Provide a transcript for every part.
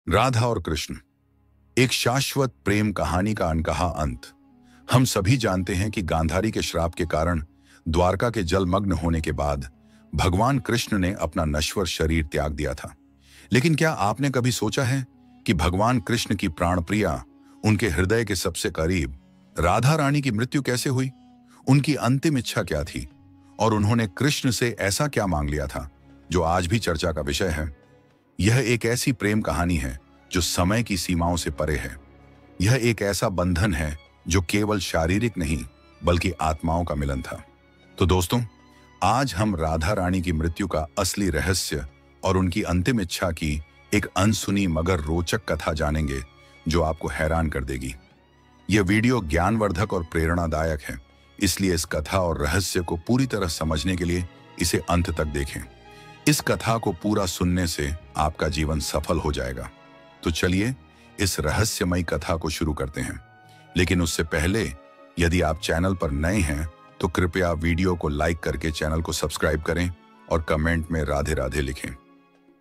राधा और कृष्ण, एक शाश्वत प्रेम कहानी का अनकहा अंत। हम सभी जानते हैं कि गांधारी के श्राप के कारण द्वारका के जलमग्न होने के बाद भगवान कृष्ण ने अपना नश्वर शरीर त्याग दिया था। लेकिन क्या आपने कभी सोचा है कि भगवान कृष्ण की प्राणप्रिया, उनके हृदय के सबसे करीब राधा रानी की मृत्यु कैसे हुई? उनकी अंतिम इच्छा क्या थी और उन्होंने कृष्ण से ऐसा क्या मांग लिया था जो आज भी चर्चा का विषय है? यह एक ऐसी प्रेम कहानी है जो समय की सीमाओं से परे है। यह एक ऐसा बंधन है जो केवल शारीरिक नहीं बल्कि आत्माओं का मिलन था। तो दोस्तों, आज हम राधा रानी की मृत्यु का असली रहस्य और उनकी अंतिम इच्छा की एक अनसुनी मगर रोचक कथा जानेंगे जो आपको हैरान कर देगी। यह वीडियो ज्ञानवर्धक और प्रेरणादायक है, इसलिए इस कथा और रहस्य को पूरी तरह समझने के लिए इसे अंत तक देखें। इस कथा को पूरा सुनने से आपका जीवन सफल हो जाएगा। तो चलिए इस रहस्यमयी कथा को शुरू करते हैं। लेकिन उससे पहले यदि आप चैनल पर नए हैं तो कृपया वीडियो को लाइक करके चैनल को सब्सक्राइब करें और कमेंट में राधे राधे लिखें।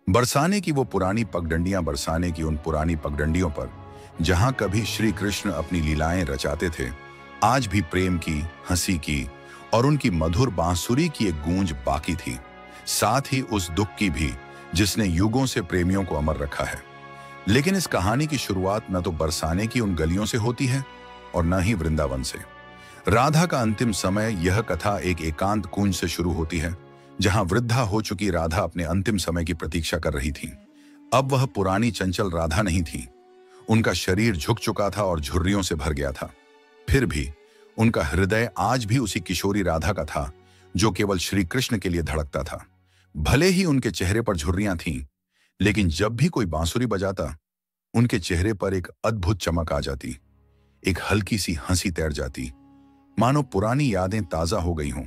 बरसाने की वो पुरानी पगडंडियां, बरसाने की उन पुरानी पगडंडियों पर जहां कभी श्री कृष्ण अपनी लीलाएं रचाते थे, आज भी प्रेम की, हंसी की और उनकी मधुर बांसुरी की एक गूंज बाकी थी। साथ ही उस दुख की भी जिसने युगों से प्रेमियों को अमर रखा है। लेकिन इस कहानी की शुरुआत न तो बरसाने की उन गलियों से होती है और न ही वृंदावन से। राधा का अंतिम समय, यह कथा एक एकांत कुंज से शुरू होती है जहां वृद्धा हो चुकी राधा अपने अंतिम समय की प्रतीक्षा कर रही थी। अब वह पुरानी चंचल राधा नहीं थी। उनका शरीर झुक चुका था और झुर्रियों से भर गया था। फिर भी उनका हृदय आज भी उसी किशोरी राधा का था जो केवल श्री कृष्ण के लिए धड़कता था। भले ही उनके चेहरे पर झुर्रियां थीं, लेकिन जब भी कोई बांसुरी बजाता उनके चेहरे पर एक अद्भुत चमक आ जाती, एक हल्की सी हंसी तैर जाती, मानो पुरानी यादें ताजा हो गई हों।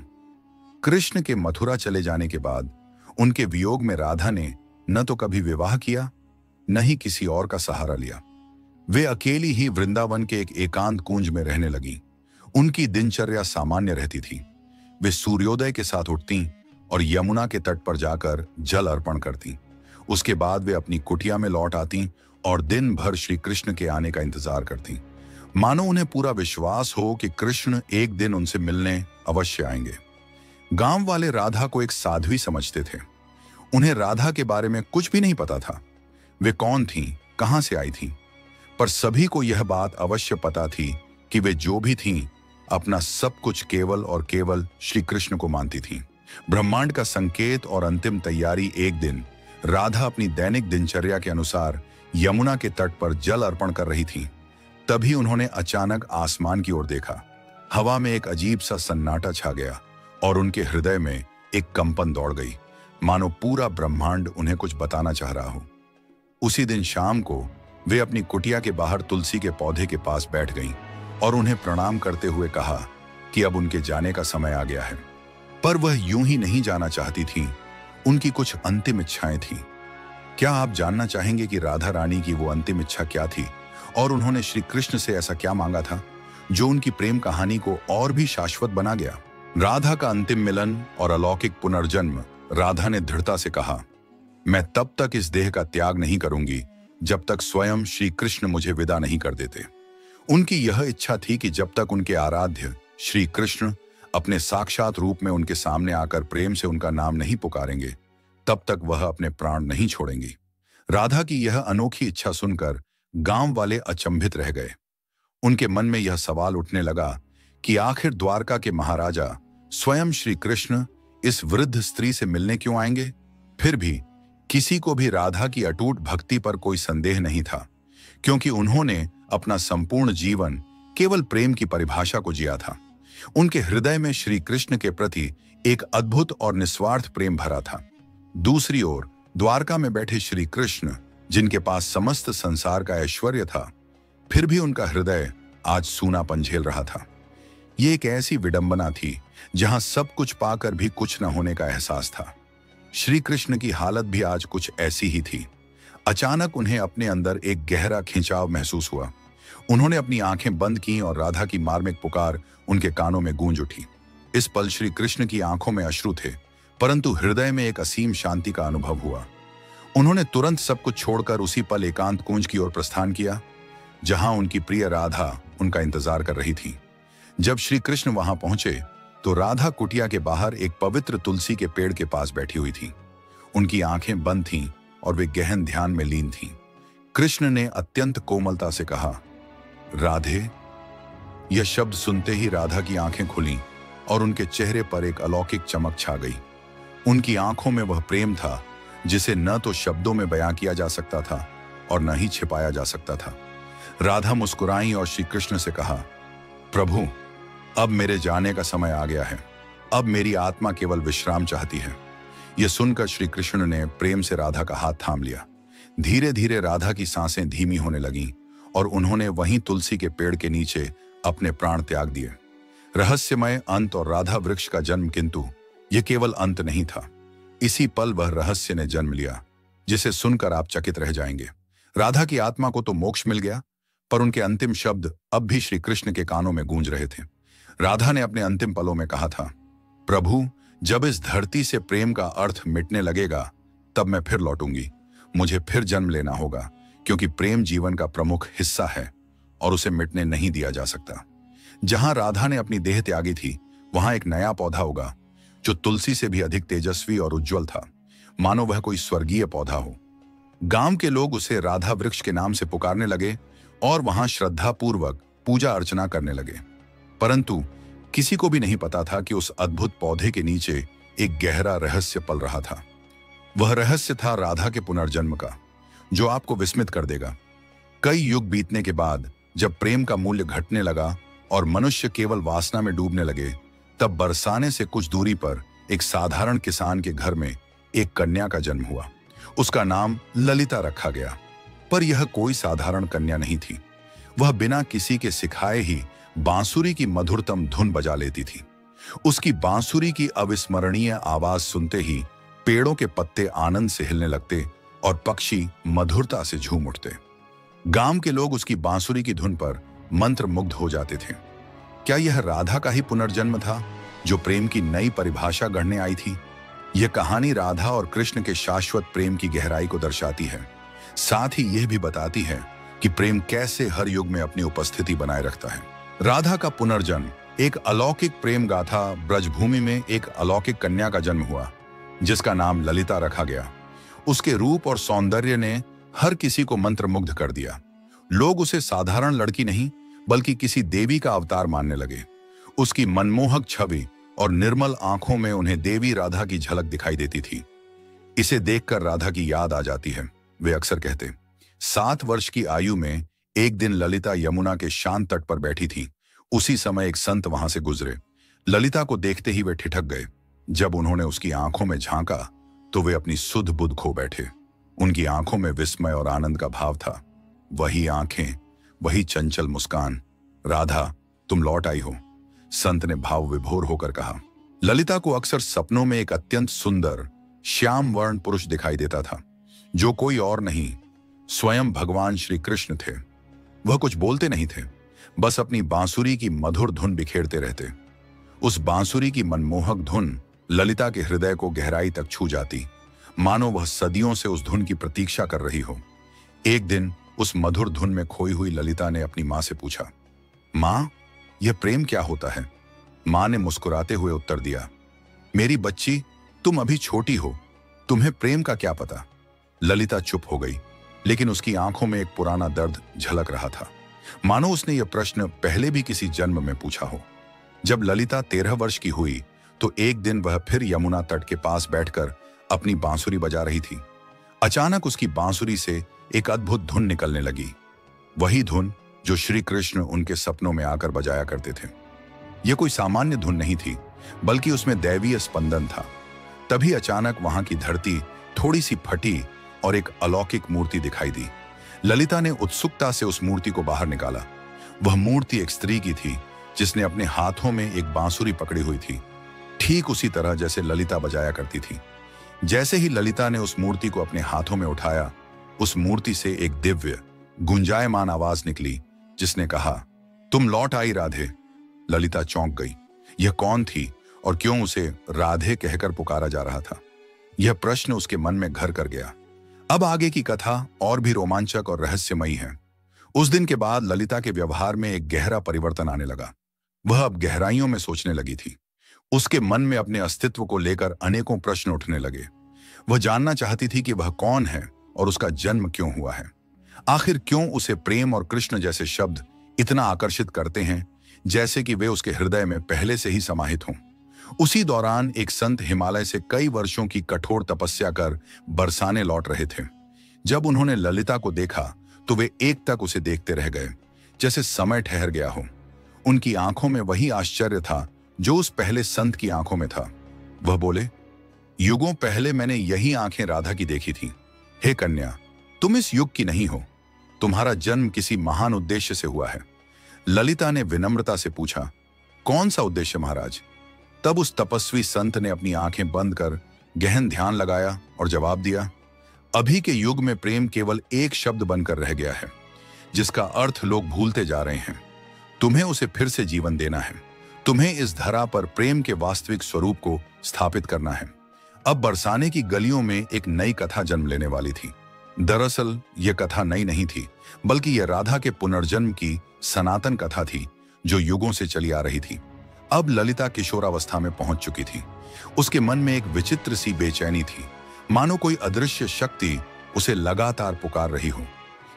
कृष्ण के मथुरा चले जाने के बाद उनके वियोग में राधा ने न तो कभी विवाह किया, न ही किसी और का सहारा लिया। वे अकेली ही वृंदावन के एक एकांत कुंज में रहने लगी। उनकी दिनचर्या सामान्य रहती थी। वे सूर्योदय के साथ उठती और यमुना के तट पर जाकर जल अर्पण करती। उसके बाद वे अपनी कुटिया में लौट आती और दिन भर श्री कृष्ण के आने का इंतजार करती, मानो उन्हें पूरा विश्वास हो कि कृष्ण एक दिन उनसे मिलने अवश्य आएंगे। गांव वाले राधा को एक साध्वी समझते थे। उन्हें राधा के बारे में कुछ भी नहीं पता था। वे कौन थीं, कहां से आई थीं, पर सभी को यह बात अवश्य पता थी कि वे जो भी थीं, अपना सब कुछ केवल और केवल श्री कृष्ण को मानती थीं। ब्रह्मांड का संकेत और अंतिम तैयारी। एक दिन राधा अपनी दैनिक दिनचर्या के अनुसार यमुना के तट पर जल अर्पण कर रही थीं। तभी उन्होंने अचानक आसमान की ओर देखा। हवा में एक अजीब सा सन्नाटा छा गया और उनके हृदय में एक कंपन दौड़ गई, मानो पूरा ब्रह्मांड उन्हें कुछ बताना चाह रहा हो। उसी दिन शाम को वे अपनी कुटिया के बाहर तुलसी के पौधे के पास बैठ गईं और उन्हें प्रणाम करते हुए कहा कि अब उनके जाने का समय आ गया है। पर वह यूं ही नहीं जाना चाहती थीं। उनकी कुछ अंतिम इच्छाएं थीं। क्या आप जानना चाहेंगे कि राधा रानी की वो अंतिम इच्छा क्या थी और उन्होंने श्री कृष्ण से ऐसा क्या मांगा था जो उनकी प्रेम कहानी को और भी शाश्वत बना गया? राधा का अंतिम मिलन और अलौकिक पुनर्जन्म। राधा ने दृढ़ता से कहा, मैं तब तक इस देह का त्याग नहीं करूंगी जब तक स्वयं श्री कृष्ण मुझे विदा नहीं कर देते। उनकी यह इच्छा थी कि जब तक उनके आराध्य श्री कृष्ण अपने साक्षात रूप में उनके सामने आकर प्रेम से उनका नाम नहीं पुकारेंगे, तब तक वह अपने प्राण नहीं छोड़ेंगी। राधा की यह अनोखी इच्छा सुनकर गांव वाले अचंभित रह गए। उनके मन में यह सवाल उठने लगा कि आखिर द्वारका के महाराजा स्वयं श्री कृष्ण इस वृद्ध स्त्री से मिलने क्यों आएंगे? फिर भी किसी को भी राधा की अटूट भक्ति पर कोई संदेह नहीं था, क्योंकि उन्होंने अपना संपूर्ण जीवन केवल प्रेम की परिभाषा को जिया था। उनके हृदय में श्री कृष्ण के प्रति एक अद्भुत और निस्वार्थ प्रेम भरा था। दूसरी ओर द्वारका में बैठे श्री कृष्ण, जिनके पास समस्त संसार का ऐश्वर्य था, फिर भी उनका हृदय आज सूनापन झेल रहा था। ये एक ऐसी विडंबना थी जहां सब कुछ पाकर भी कुछ न होने का एहसास था। श्री कृष्ण की हालत भी आज कुछ ऐसी ही थी। अचानक उन्हें अपने अंदर एक गहरा खिंचाव महसूस हुआ। उन्होंने अपनी आंखें बंद की और राधा की मार्मिक पुकार उनके कानों में गूंज उठी। इस पल श्री कृष्ण की आंखों में अश्रु थे, परंतु हृदय में एक असीम शांति का अनुभव हुआ। उन्होंने तुरंत सब कुछ छोड़कर उसी पल एकांत कुंज की ओर प्रस्थान किया, जहां उनकी प्रिय राधा उनका इंतजार कर रही थी। जब श्री कृष्ण वहां पहुंचे तो राधा कुटिया के बाहर एक पवित्र तुलसी के पेड़ के पास बैठी हुई थी। उनकी आंखें बंद थीं और वे गहन ध्यान में लीन थीं। कृष्ण ने अत्यंत कोमलता से कहा, राधे। यह शब्द सुनते ही राधा की आंखें खुलीं और उनके चेहरे पर एक अलौकिक चमक छा गई। उनकी आंखों में वह प्रेम था जिसे न तो शब्दों में बयां किया जा सकता था और न ही छिपाया जा सकता था। राधा मुस्कुराई और श्री कृष्ण से कहा, प्रभु, अब मेरे जाने का समय आ गया है। अब मेरी आत्मा केवल विश्राम चाहती है। यह सुनकर श्री कृष्ण ने प्रेम से राधा का हाथ थाम लिया। धीरे धीरे राधा की सांसें धीमी होने लगीं और उन्होंने वहीं तुलसी के पेड़ के नीचे अपने प्राण त्याग दिए। रहस्यमय अंत और राधा वृक्ष का जन्म, किंतु यह केवल अंत नहीं था। इसी पल वह रहस्य ने जन्म लिया जिसे सुनकर आप चकित रह जाएंगे। राधा की आत्मा को तो मोक्ष मिल गया, पर उनके अंतिम शब्द अब भी श्री कृष्ण के कानों में गूंज रहे थे। राधा ने अपने अंतिम पलों में कहा था, प्रभु, जब इस धरती से प्रेम का अर्थ मिटने लगेगा तब मैं फिर लौटूंगी। मुझे फिर जन्म लेना होगा, क्योंकि प्रेम जीवन का प्रमुख हिस्सा है और उसे मिटने नहीं दिया जा सकता। जहां राधा ने अपनी देह त्यागी थी, वहां एक नया पौधा उगा जो तुलसी से भी अधिक तेजस्वी और उज्जवल था, मानो वह कोई स्वर्गीय पौधा हो। गांव के लोग उसे राधा वृक्ष के नाम से पुकारने लगे और वहां श्रद्धापूर्वक पूजा अर्चना करने लगे। परंतु किसी को भी नहीं पता था कि उस अद्भुत पौधे के नीचे एक गहरा रहस्य पल रहा था। वह रहस्य था राधा के पुनर्जन्म का, जो आपको विस्मित कर देगा। कई युग बीतने के बाद जब प्रेम का मूल्य घटने लगा और मनुष्य केवल वासना में डूबने लगे, तब बरसाने से कुछ दूरी पर एक साधारण किसान के घर में एक कन्या का जन्म हुआ। उसका नाम ललिता रखा गया। पर यह कोई साधारण कन्या नहीं थी। वह बिना किसी के सिखाए ही बांसुरी की मधुरतम धुन बजा लेती थी। उसकी बांसुरी की अविस्मरणीय आवाज सुनते ही पेड़ों के पत्ते आनंद से हिलने लगते और पक्षी मधुरता से झूम उठते। गांव के लोग उसकी बांसुरी की धुन पर मंत्रमुग्ध हो जाते थे। क्या यह राधा का ही पुनर्जन्म था जो प्रेम की नई परिभाषा गढ़ने आई थी? यह कहानी राधा और कृष्ण के शाश्वत प्रेम की गहराई को दर्शाती है। साथ ही यह भी बताती है कि प्रेम कैसे हर युग में अपनी उपस्थिति बनाए रखता है। राधा का पुनर्जन्म एक अलौकिक प्रेम गाथा। ब्रजभूमि में एक अलौकिक कन्या का जन्म हुआ जिसका नाम ललिता रखा गया। उसके रूप और सौंदर्य ने हर किसी को मंत्रमुग्ध कर दिया। लोग उसे साधारण लड़की नहीं बल्कि किसी देवी का अवतार मानने लगे। उसकी मनमोहक छवि और निर्मल आंखों में उन्हें देवी राधा की झलक दिखाई देती थी। इसे देखकर राधा की याद आ जाती है। वे अक्सर कहते, 7 वर्ष की आयु में एक दिन ललिता यमुना के शांत तट पर बैठी थी। उसी समय एक संत वहां से गुजरे। ललिता को देखते ही वे ठिठक गए। जब उन्होंने उसकी आंखों में झांका तो वे अपनी सुध बुध खो बैठे। उनकी आंखों में विस्मय और आनंद का भाव था। वही आंखें, वही चंचल मुस्कान। राधा, तुम लौट आई हो, संत ने भाव विभोर होकर कहा। ललिता को अक्सर सपनों में एक अत्यंत सुंदर श्याम वर्ण पुरुष दिखाई देता था, जो कोई और नहीं, स्वयं भगवान श्री कृष्ण थे। वह कुछ बोलते नहीं थे, बस अपनी बांसुरी की मधुर धुन बिखेरते रहते। उस बांसुरी की मनमोहक धुन ललिता के हृदय को गहराई तक छू जाती, मानो वह सदियों से उस धुन की प्रतीक्षा कर रही हो। एक दिन उस मधुर धुन में खोई हुई ललिता ने अपनी मां से पूछा, मां, यह प्रेम क्या होता है? मां ने मुस्कुराते हुए उत्तर दिया, मेरी बच्ची, तुम अभी छोटी हो, तुम्हें प्रेम का क्या पता। ललिता चुप हो गई, लेकिन उसकी आंखों में एक पुराना दर्द झलक रहा था, मानो उसने यह प्रश्न पहले भी किसी जन्म में पूछा हो। जब ललिता 13 वर्ष की हुई तो एक दिन वह फिर यमुना तट के पास बैठकर अपनी बांसुरी बजा रही थी। अचानक उसकी बांसुरी से एक अद्भुत धुन निकलने लगी, वही धुन जो श्री कृष्ण उनके सपनों में आकर बजाया करते थे। यह कोई सामान्य धुन नहीं थी, बल्कि उसमें दैवीय स्पंदन था। तभी अचानक वहां की धरती थोड़ी सी फटी और एक अलौकिक मूर्ति दिखाई दी। ललिता ने उत्सुकता से उस मूर्ति को बाहर निकाला। वह मूर्ति एक स्त्री की थी, जिसने अपने हाथों में एक बांसुरी पकड़ी हुई थी, ठीक उसी तरह जैसे ललिता बजाया करती थी। जैसे ही ललिता ने उस मूर्ति को अपने हाथों में उठाया, उस मूर्ति से एक दिव्य गुंजायमान आवाज निकली, जिसने कहा, तुम लौट आई राधे। ललिता चौंक गई। यह कौन थी और क्यों उसे राधे कहकर पुकारा जा रहा था? यह प्रश्न उसके मन में घर कर गया। अब आगे की कथा और भी रोमांचक और रहस्यमयी है। उस दिन के बाद ललिता के व्यवहार में एक गहरा परिवर्तन आने लगा। वह अब गहराइयों में सोचने लगी थी। उसके मन में अपने अस्तित्व को लेकर अनेकों प्रश्न उठने लगे। वह जानना चाहती थी कि वह कौन है और उसका जन्म क्यों हुआ है। आखिर क्यों उसे प्रेम और कृष्ण जैसे शब्द इतना आकर्षित करते हैं, जैसे कि वे उसके हृदय में पहले से ही समाहित हों। उसी दौरान एक संत हिमालय से कई वर्षों की कठोर तपस्या कर बरसाने लौट रहे थे। जब उन्होंने ललिता को देखा तो वे एक तक उसे देखते रह गए, जैसे समय ठहर गया हो। उनकी आंखों में वही आश्चर्य था जो उस पहले संत की आंखों में था। वह बोले, युगों पहले मैंने यही आंखें राधा की देखी थी। हे कन्या, तुम इस युग की नहीं हो। तुम्हारा जन्म किसी महान उद्देश्य से हुआ है। ललिता ने विनम्रता से पूछा, कौन सा उद्देश्य महाराज? तब उस तपस्वी संत ने अपनी आंखें बंद कर गहन ध्यान लगाया और जवाब दिया, अभी के युग में प्रेम केवल एक शब्द बनकर रह गया है, जिसका अर्थ लोग भूलते जा रहे हैं। तुम्हें उसे फिर से जीवन देना है। तुम्हें इस धरा पर प्रेम के वास्तविक स्वरूप को स्थापित करना है। अब बरसाने की गलियों में एक नई कथा जन्म लेने वाली थी। दरअसल यह कथा नई नहीं थी, बल्कि यह राधा के पुनर्जन्म की सनातन कथा थी जो युगों से चली आ रही थी। अब ललिता किशोरावस्था में पहुंच चुकी थी। उसके मन में एक विचित्र सी बेचैनी थी, मानो कोई अदृश्य शक्ति उसे लगातार पुकार रही हो,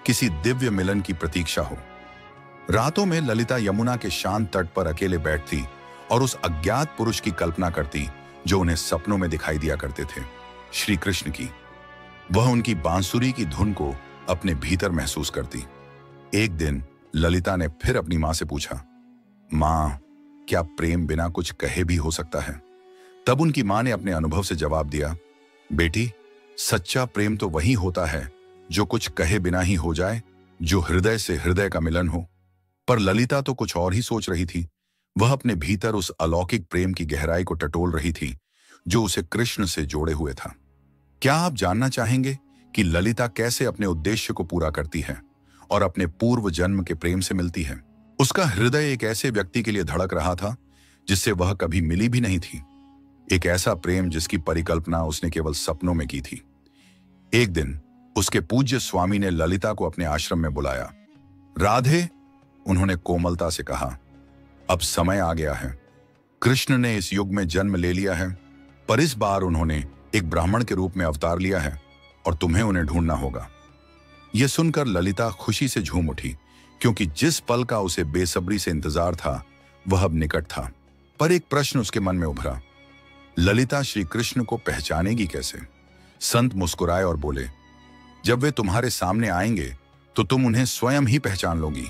किसी दिव्य मिलन की प्रतीक्षा हो। रातों में ललिता यमुना के शांत तट पर अकेले बैठती और उस अज्ञात पुरुष की कल्पना करती जो उन्हें सपनों में दिखाई दिया करते थे, श्री कृष्ण की। वह उनकी बांसुरी की धुन को अपने भीतर महसूस करती। एक दिन ललिता ने फिर अपनी मां से पूछा, मां, क्या प्रेम बिना कुछ कहे भी हो सकता है? तब उनकी मां ने अपने अनुभव से जवाब दिया, बेटी, सच्चा प्रेम तो वही होता है जो कुछ कहे बिना ही हो जाए, जो हृदय से हृदय का मिलन हो। पर ललिता तो कुछ और ही सोच रही थी। वह अपने भीतर उस अलौकिक प्रेम की गहराई को टटोल रही थी जो उसे कृष्ण से जोड़े हुए था। क्या आप जानना चाहेंगे कि ललिता कैसे अपने उद्देश्य को पूरा करती है और अपने पूर्व जन्म के प्रेम से मिलती है? उसका हृदय एक ऐसे व्यक्ति के लिए धड़क रहा था जिससे वह कभी मिली भी नहीं थी। एक ऐसा प्रेम जिसकी परिकल्पना उसने केवल सपनों में की थी। एक दिन उसके पूज्य स्वामी ने ललिता को अपने आश्रम में बुलाया। राधे, उन्होंने कोमलता से कहा, अब समय आ गया है। कृष्ण ने इस युग में जन्म ले लिया है, पर इस बार उन्होंने एक ब्राह्मण के रूप में अवतार लिया है और तुम्हें उन्हें ढूंढना होगा। यह सुनकर ललिता खुशी से झूम उठी, क्योंकि जिस पल का उसे बेसब्री से इंतजार था वह अब निकट था। पर एक प्रश्न उसके मन में उभरा, ललिता श्री कृष्ण को पहचानेगी कैसे? संत मुस्कुराए और बोले, जब वे तुम्हारे सामने आएंगे तो तुम उन्हें स्वयं ही पहचान लोगी।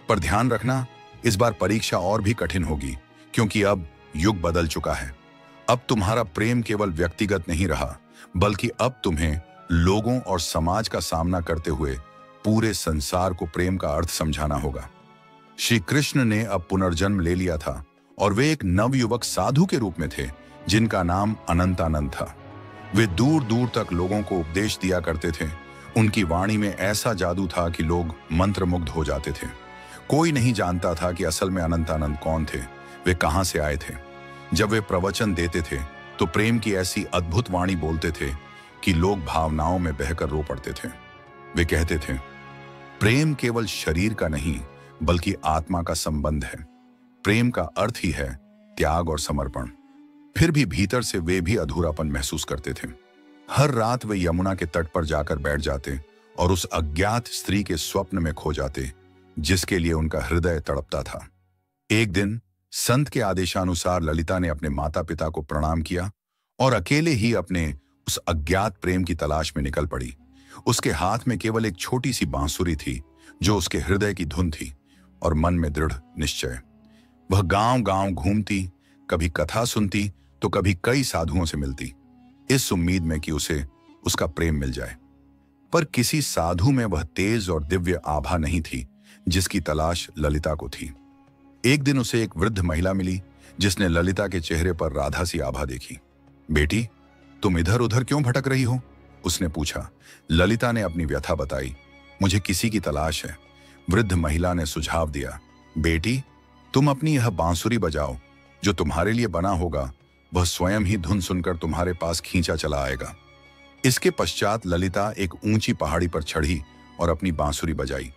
पर ध्यान रखना, इस बार परीक्षा और भी कठिन होगी, क्योंकि अब युग बदल चुका है। अब तुम्हारा प्रेम केवल व्यक्तिगत नहीं रहा, बल्कि अब तुम्हें लोगों और समाज का सामना करते हुए पूरे संसार को प्रेम का अर्थ समझाना होगा। श्री कृष्ण ने अब पुनर्जन्म ले लिया था और वे एक नवयुवक साधु के रूप में थे जिनका नाम अनंतानंद था। वे दूर दूर तक लोगों को उपदेश दिया करते थे। उनकी वाणी में ऐसा जादू था कि लोग मंत्रमुग्ध हो जाते थे। कोई नहीं जानता था कि असल में अनंतानंद कौन थे, वे कहां से आए थे। जब वे प्रवचन देते थे तो प्रेम की ऐसी अद्भुत वाणी बोलते थे कि लोग भावनाओं में बहकर रो पड़ते थे। वे कहते थे, प्रेम केवल शरीर का नहीं बल्कि आत्मा का संबंध है। प्रेम का अर्थ ही है त्याग और समर्पण। फिर भी भीतर से वे भी अधूरापन महसूस करते थे। हर रात वे यमुना के तट पर जाकर बैठ जाते और उस अज्ञात स्त्री के स्वप्न में खो जाते जिसके लिए उनका हृदय तड़पता था। एक दिन संत के आदेशानुसार ललिता ने अपने माता पिता को प्रणाम किया और अकेले ही अपने उस अज्ञात प्रेम की तलाश में निकल पड़ी। उसके हाथ में केवल एक छोटी सी बांसुरी थी जो उसके हृदय की धुन थी और मन में दृढ़ निश्चय। वह गांव गांव घूमती, कभी कथा सुनती तो कभी कई साधुओं से मिलती, इस उम्मीद में कि उसे उसका प्रेम मिल जाए। पर किसी साधु में वह तेज और दिव्य आभा नहीं थी जिसकी तलाश ललिता को थी। एक दिन उसे एक वृद्ध महिला मिली जिसने ललिता के चेहरे पर राधा सी आभा देखी। बेटी, तुम इधर उधर क्यों भटक रही हो? उसने पूछा। ललिता ने अपनी व्यथा बताई। मुझे किसी की तलाश है। वृद्ध महिला ने सुझाव दिया। बेटी, तुम अपनी यह बांसुरी बजाओ। जो तुम्हारे लिए बना होगा वह स्वयं ही धुन सुनकर तुम्हारे पास खींचा चला आएगा। इसके पश्चात ललिता एक ऊंची पहाड़ी पर चढ़ी और अपनी बांसुरी बजाई।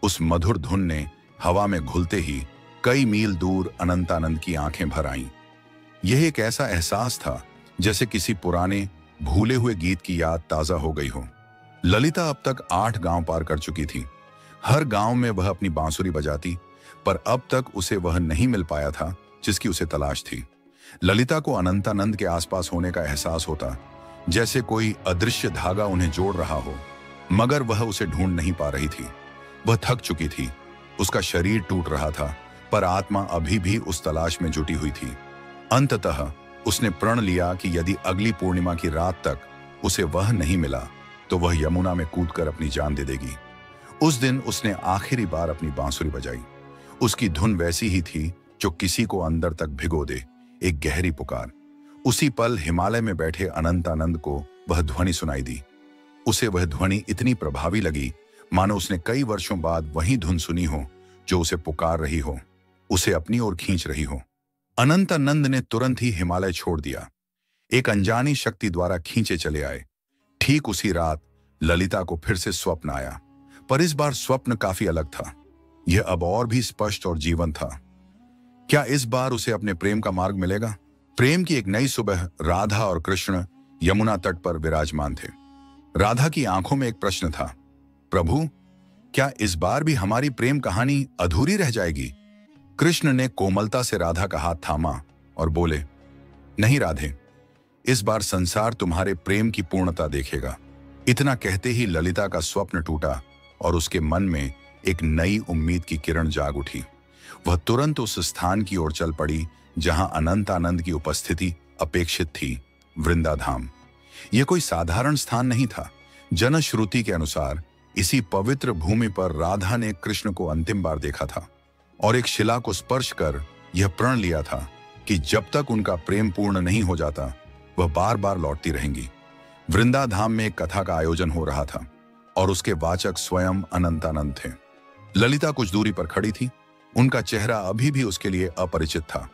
उस मधुर धुन ने हवा में घुलते ही कई मील दूर अनंतानंद की आंखें भर आईं। यह एक ऐसा एहसास था जैसे किसी पुराने भूले हुए गीत की याद ताजा हो गई हो। ललिता अब तक 8 गांव पार कर चुकी थी। हर गांव में वह अपनी बांसुरी बजाती, पर अब तक उसे वह नहीं मिल पाया था जिसकी उसे तलाश थी। ललिता को अनंतानंद के आसपास होने का एहसास होता, जैसे कोई अदृश्य धागा उन्हें जोड़ रहा हो, मगर वह उसे ढूंढ नहीं पा रही थी। वह थक चुकी थी, उसका शरीर टूट रहा था, पर आत्मा अभी भी उस तलाश में जुटी हुई थी। अंततः उसने प्रण लिया कि यदि अगली पूर्णिमा की रात तक उसे वह नहीं मिला तो वह यमुना में कूदकर अपनी जान दे देगी। उस दिन उसने आखिरी बार अपनी बांसुरी बजाई। उसकी धुन वैसी ही थी जो किसी को अंदर तक भिगो दे, एक गहरी पुकार। उसी पल हिमालय में बैठे अनंतानंद को वह ध्वनि सुनाई दी। उसे वह ध्वनि इतनी प्रभावी लगी मानो उसने कई वर्षों बाद वही धुन सुनी हो जो उसे पुकार रही हो, उसे अपनी ओर खींच रही हो। अनंतानंद ने तुरंत ही हिमालय छोड़ दिया। एक अनजानी शक्ति द्वारा खींचे चले आए। ठीक उसी रात ललिता को फिर से स्वप्न आया, पर इस बार स्वप्न काफी अलग था। यह अब और भी स्पष्ट और जीवंत था। क्या इस बार उसे अपने प्रेम का मार्ग मिलेगा? प्रेम की एक नई सुबह राधा और कृष्ण यमुना तट पर विराजमान थे। राधा की आंखों में एक प्रश्न था, प्रभु, क्या इस बार भी हमारी प्रेम कहानी अधूरी रह जाएगी? कृष्ण ने कोमलता से राधा का हाथ थामा और बोले, नहीं राधे, इस बार संसार तुम्हारे प्रेम की पूर्णता देखेगा। इतना कहते ही ललिता का स्वप्न टूटा और उसके मन में एक नई उम्मीद की किरण जाग उठी। वह तुरंत उस स्थान की ओर चल पड़ी जहां अनंतानंद की उपस्थिति अपेक्षित थी, वृंदाधाम। यह कोई साधारण स्थान नहीं था। जनश्रुति के अनुसार इसी पवित्र भूमि पर राधा ने कृष्ण को अंतिम बार देखा था और एक शिला को स्पर्श कर यह प्रण लिया था कि जब तक उनका प्रेम पूर्ण नहीं हो जाता वह बार बार लौटती रहेंगी। वृंदाधाम में एक कथा का आयोजन हो रहा था और उसके वाचक स्वयं अनंतानंद थे। ललिता कुछ दूरी पर खड़ी थी। उनका चेहरा अभी भी उसके लिए अपरिचित था,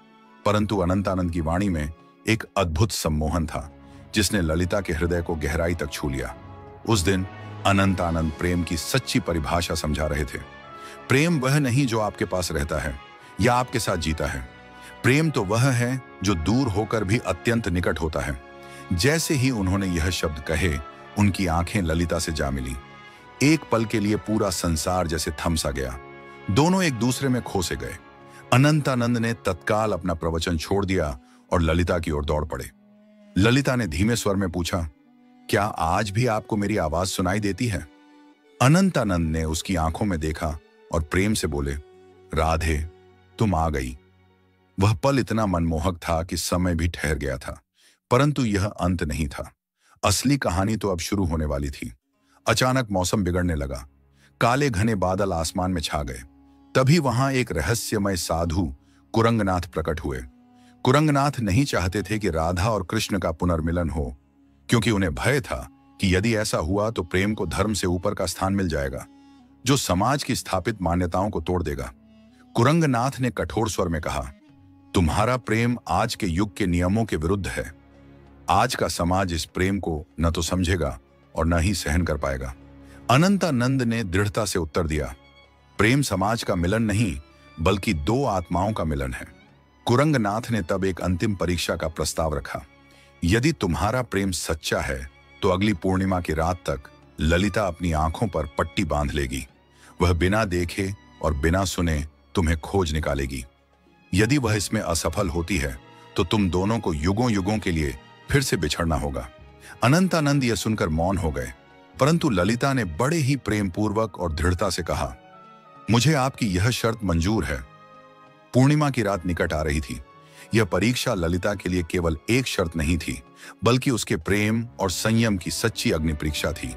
परंतु अनंतानंद की वाणी में एक अद्भुत सम्मोहन था जिसने ललिता के हृदय को गहराई तक छू लिया। उस दिन अनंतानंद प्रेम की सच्ची परिभाषा समझा रहे थे। प्रेम वह नहीं जो आपके पास रहता है या आपके साथ जीता है। प्रेम तो वह है जो दूर होकर भी अत्यंत निकट होता है। जैसे ही उन्होंने यह शब्द कहे, उनकी आंखें ललिता से जा मिली। एक पल के लिए पूरा संसार जैसे थम सा गया। दोनों एक दूसरे में खो से गए। अनंतानंद ने तत्काल अपना प्रवचन छोड़ दिया और ललिता की ओर दौड़ पड़े। ललिता ने धीमे स्वर में पूछा, क्या आज भी आपको मेरी आवाज सुनाई देती है? अनंतानंद ने उसकी आंखों में देखा और प्रेम से बोले, राधे, तुम आ गई। वह पल इतना मनमोहक था कि समय भी ठहर गया था, परंतु यह अंत नहीं था। असली कहानी तो अब शुरू होने वाली थी। अचानक मौसम बिगड़ने लगा। काले घने बादल आसमान में छा गए। तभी वहां एक रहस्यमय साधु कुरंगनाथ प्रकट हुए। कुरंगनाथ नहीं चाहते थे कि राधा और कृष्ण का पुनर्मिलन हो, क्योंकि उन्हें भय था कि यदि ऐसा हुआ तो प्रेम को धर्म से ऊपर का स्थान मिल जाएगा, जो समाज की स्थापित मान्यताओं को तोड़ देगा। कुरंगनाथ ने कठोर स्वर में कहा, तुम्हारा प्रेम आज के युग के नियमों के विरुद्ध है। आज का समाज इस प्रेम को न तो समझेगा और न ही सहन कर पाएगा। अनंतानंद ने दृढ़ता से उत्तर दिया, प्रेम समाज का मिलन नहीं, बल्कि दो आत्माओं का मिलन है। कुरंगनाथ ने तब एक अंतिम परीक्षा का प्रस्ताव रखा। यदि तुम्हारा प्रेम सच्चा है तो अगली पूर्णिमा की रात तक ललिता अपनी आंखों पर पट्टी बांध लेगी। वह बिना देखे और बिना सुने तुम्हें खोज निकालेगी। यदि वह इसमें असफल होती है तो तुम दोनों को युगों युगों के लिए फिर से बिछड़ना होगा। अनंतानंद यह सुनकर मौन हो गए, परंतु ललिता ने बड़े ही प्रेम पूर्वक और दृढ़ता से कहा, मुझे आपकी यह शर्त मंजूर है। पूर्णिमा की रात निकट आ रही थी। यह परीक्षा ललिता के लिए केवल एक शर्त नहीं थी, बल्कि उसके प्रेम और संयम की सच्ची अग्नि परीक्षा थी।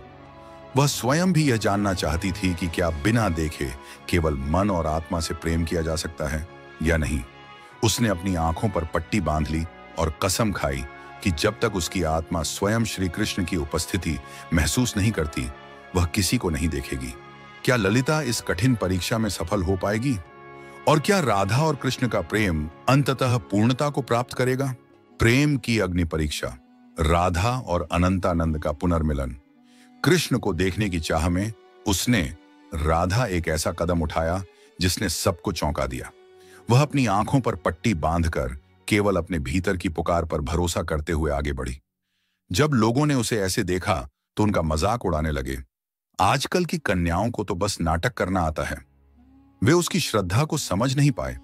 वह स्वयं भी यह जानना चाहती थी कि क्या बिना देखे केवल मन और आत्मा से प्रेम किया जा सकता है या नहीं। उसने अपनी आंखों पर पट्टी बांध ली और कसम खाई कि जब तक उसकी आत्मा स्वयं श्री कृष्ण की उपस्थिति महसूस नहीं करती, वह किसी को नहीं देखेगी। क्या ललिता इस कठिन परीक्षा में सफल हो पाएगी? और क्या राधा और कृष्ण का प्रेम अंततः पूर्णता को प्राप्त करेगा? प्रेम की अग्नि परीक्षा। राधा और अनंतानंद का पुनर्मिलन। कृष्ण को देखने की चाह में उसने राधा एक ऐसा कदम उठाया जिसने सबको चौंका दिया। वह अपनी आंखों पर पट्टी बांधकर केवल अपने भीतर की पुकार पर भरोसा करते हुए आगे बढ़ी। जब लोगों ने उसे ऐसे देखा तो उनका मजाक उड़ाने लगे। आजकल की कन्याओं को तो बस नाटक करना आता है। वे उसकी श्रद्धा को समझ नहीं पाए।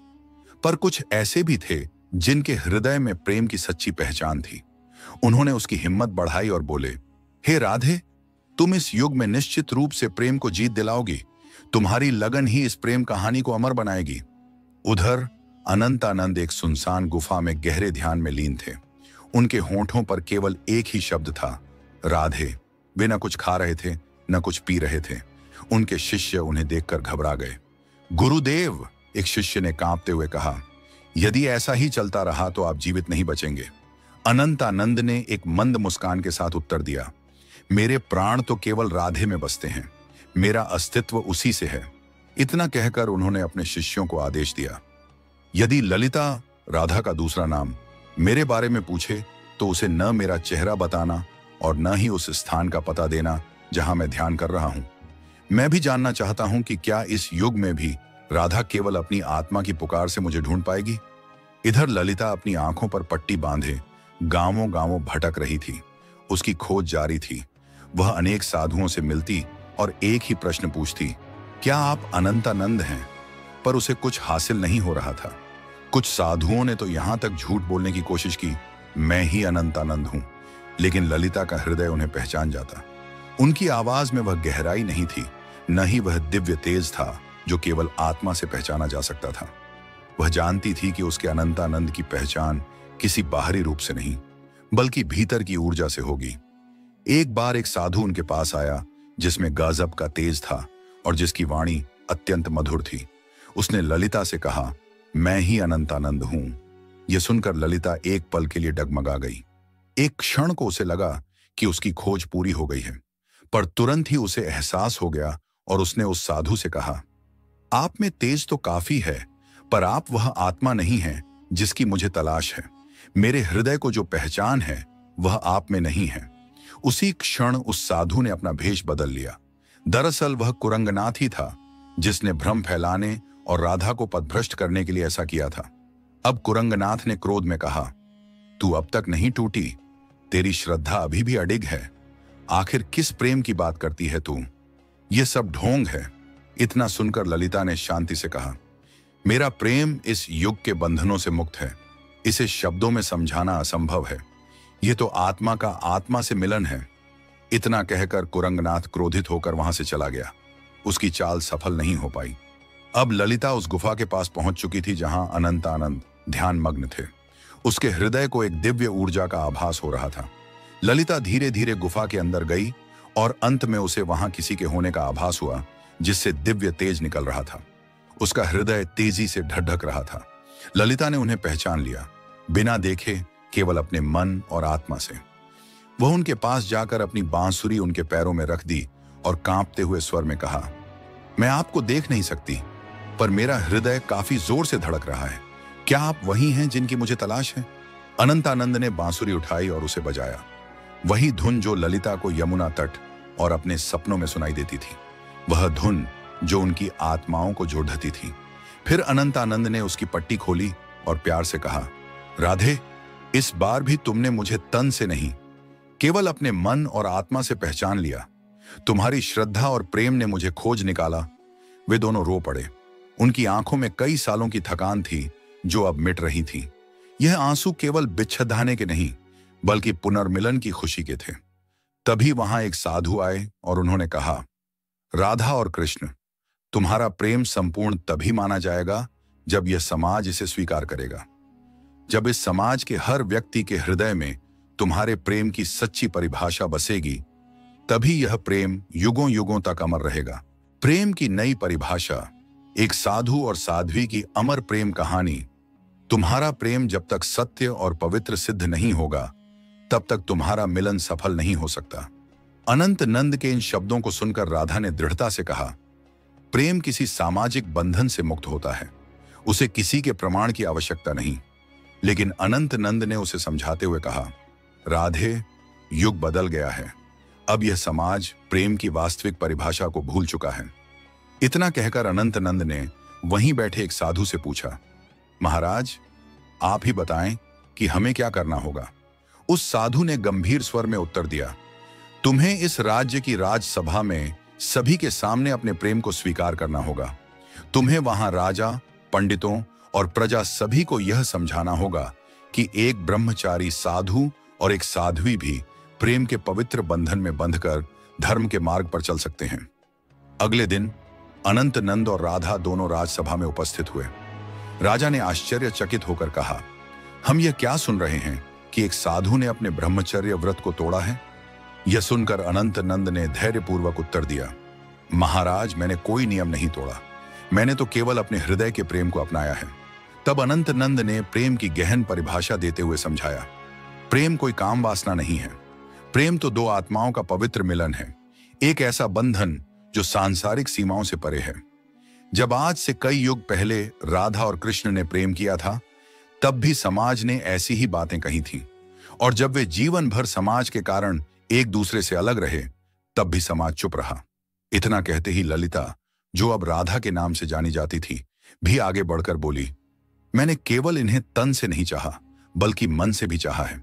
पर कुछ ऐसे भी थे जिनके हृदय में प्रेम की सच्ची पहचान थी। उन्होंने उसकी हिम्मत बढ़ाई और बोले, हे राधे, तुम इस युग में निश्चित रूप से प्रेम को जीत दिलाओगी। तुम्हारी लगन ही इस प्रेम कहानी को अमर बनाएगी। उधर अनंतानंद एक सुनसान गुफा में गहरे ध्यान में लीन थे। उनके होंठों पर केवल एक ही शब्द था, राधे। वे न कुछ खा रहे थे, न कुछ पी रहे थे। उनके शिष्य उन्हें देखकर घबरा गए। गुरुदेव, एक शिष्य ने कांपते हुए कहा, यदि ऐसा ही चलता रहा तो आप जीवित नहीं बचेंगे। अनंतानंद ने एक मंद मुस्कान के साथ उत्तर दिया, मेरे प्राण तो केवल राधे में बसते हैं। मेरा अस्तित्व उसी से है। इतना कहकर उन्होंने अपने शिष्यों को आदेश दिया, यदि ललिता, राधा का दूसरा नाम, मेरे बारे में पूछे तो उसे न मेरा चेहरा बताना और न ही उस स्थान का पता देना जहां मैं ध्यान कर रहा हूं। मैं भी जानना चाहता हूं कि क्या इस युग में भी राधा केवल अपनी आत्मा की पुकार से मुझे ढूंढ पाएगी। इधर ललिता अपनी आंखों पर पट्टी बांधे गांवों गांवों भटक रही थी। उसकी खोज जारी थी। वह अनेक साधुओं से मिलती और एक ही प्रश्न पूछती, क्या आप अनंतानंद हैं? पर उसे कुछ हासिल नहीं हो रहा था। कुछ साधुओं ने तो यहां तक झूठ बोलने की कोशिश की, मैं ही अनंतानंद हूं, लेकिन ललिता का हृदय उन्हें पहचान जाता। उनकी आवाज में वह गहराई नहीं थी, न ही वह दिव्य तेज था जो केवल आत्मा से पहचाना जा सकता था। वह जानती थी कि उसके अनंतानंद की पहचान किसी बाहरी रूप से नहीं, बल्कि भीतर की ऊर्जा से होगी। एक बार एक साधु उनके पास आया जिसमें गजब का तेज था और जिसकी वाणी अत्यंत मधुर थी। उसने ललिता से कहा, मैं ही अनंतानंद हूं। यह सुनकर ललिता एक पल के लिए डगमगा गई। एक क्षण को उसे लगा कि उसकी खोज पूरी हो गई है, पर तुरंत ही उसे एहसास हो गया और उसने उस साधु से कहा, आप में तेज तो काफी है, पर आप वह आत्मा नहीं हैं जिसकी मुझे तलाश है। मेरे हृदय को जो पहचान है वह आप में नहीं है। उसी क्षण उस साधु ने अपना भेष बदल लिया। दरअसल वह कुरंगनाथ ही था जिसने भ्रम फैलाने और राधा को पथभ्रष्ट करने के लिए ऐसा किया था। अब कुरंगनाथ ने क्रोध में कहा, तू अब तक नहीं टूटी, तेरी श्रद्धा अभी भी अडिग है। आखिर किस प्रेम की बात करती है तू? यह सब ढोंग है। इतना सुनकर ललिता ने शांति से कहा, मेरा प्रेम इस युग के बंधनों से मुक्त है। इसे शब्दों में समझाना असंभव है। यह तो आत्मा का आत्मा से मिलन है। इतना कहकर कुरंगनाथ क्रोधित होकर वहां से चला गया। उसकी चाल सफल नहीं हो पाई। अब ललिता उस गुफा के पास पहुंच चुकी थी जहां अनंतानंद ध्यान मग्न थे। उसके हृदय को एक दिव्य ऊर्जा का आभास हो रहा था। ललिता धीरे धीरे गुफा के अंदर गई और अंत में उसे वहां किसी के होने का आभास हुआ जिससे दिव्य तेज निकल रहा था। उसका हृदय तेजी से धड़धक रहा था। ललिता ने उन्हें पहचान लिया, बिना देखे, केवल अपने मन और आत्मा से। वह उनके पास जाकर अपनी बांसुरी उनके पैरों में रख दी और कांपते हुए स्वर में कहा, मैं आपको देख नहीं सकती, पर मेरा हृदय काफी जोर से धड़क रहा है। क्या आप वही हैं जिनकी मुझे तलाश है? अनंतानंद ने बांसुरी उठाई और उसे बजाया। वही धुन जो ललिता को यमुना तट और अपने सपनों में सुनाई देती थी, वह धुन जो उनकी आत्माओं को जोड़ती थी। फिर अनंतानंद ने उसकी पट्टी खोली और प्यार से कहा, राधे, इस बार भी तुमने मुझे तन से नहीं, केवल अपने मन और आत्मा से पहचान लिया। तुम्हारी श्रद्धा और प्रेम ने मुझे खोज निकाला। वे दोनों रो पड़े। उनकी आंखों में कई सालों की थकान थी जो अब मिट रही थी। यह आंसू केवल बिच्छधाने के नहीं, बल्कि पुनर्मिलन की खुशी के थे। तभी वहां एक साधु आए और उन्होंने कहा, राधा और कृष्ण, तुम्हारा प्रेम संपूर्ण तभी माना जाएगा जब यह समाज इसे स्वीकार करेगा। जब इस समाज के हर व्यक्ति के हृदय में तुम्हारे प्रेम की सच्ची परिभाषा बसेगी, तभी यह प्रेम युगों युगों तक अमर रहेगा। प्रेम की नई परिभाषा, एक साधु और साध्वी की अमर प्रेम कहानी। तुम्हारा प्रेम जब तक सत्य और पवित्र सिद्ध नहीं होगा, तब तक तुम्हारा मिलन सफल नहीं हो सकता। अनंतानंद के इन शब्दों को सुनकर राधा ने दृढ़ता से कहा, प्रेम किसी सामाजिक बंधन से मुक्त होता है। उसे किसी के प्रमाण की आवश्यकता नहीं। लेकिन अनंतानंद ने उसे समझाते हुए कहा, राधे, युग बदल गया है। अब यह समाज प्रेम की वास्तविक परिभाषा को भूल चुका है। इतना कहकर अनंत नंद ने वहीं बैठे एक साधु से पूछा, महाराज, आप ही बताएं कि हमें क्या करना होगा। उस साधु ने गंभीर स्वर में उत्तर दिया, तुम्हें इस राज्य की राजसभा में सभी के सामने अपने प्रेम को स्वीकार करना होगा। तुम्हें वहां राजा, पंडितों और प्रजा सभी को यह समझाना होगा कि एक ब्रह्मचारी साधु और एक साध्वी भी प्रेम के पवित्र बंधन में बंधकर धर्म के मार्ग पर चल सकते हैं। अगले दिन अनंत नंद और राधा दोनों राजसभा में उपस्थित हुए। राजा ने आश्चर्यचकित होकर कहा, हम यह क्या सुन रहे हैं कि एक साधु ने अपने ब्रह्मचर्य व्रत को तोड़ा है। यह सुनकर अनंत नंद ने धैर्यपूर्वक उत्तर दिया, महाराज, मैंने कोई नियम नहीं तोड़ा, मैंने तो केवल अपने हृदय के प्रेम को अपनाया है। तब अनंत नंद ने प्रेम की गहन परिभाषा देते हुए समझाया, प्रेम कोई काम वासना नहीं है। प्रेम तो दो आत्माओं का पवित्र मिलन है, एक ऐसा बंधन जो सांसारिक सीमाओं से परे है। जब आज से कई युग पहले राधा और कृष्ण ने प्रेम किया था, तब भी समाज ने ऐसी ही बातें कही थीं, और जब वे जीवन भर समाज के कारण एक दूसरे से अलग रहे, तब भी समाज चुप रहा। इतना कहते ही ललिता, जो अब राधा के नाम से जानी जाती थी, भी आगे बढ़कर बोली, मैंने केवल इन्हें तन से नहीं चाहा, बल्कि मन से भी चाहा है,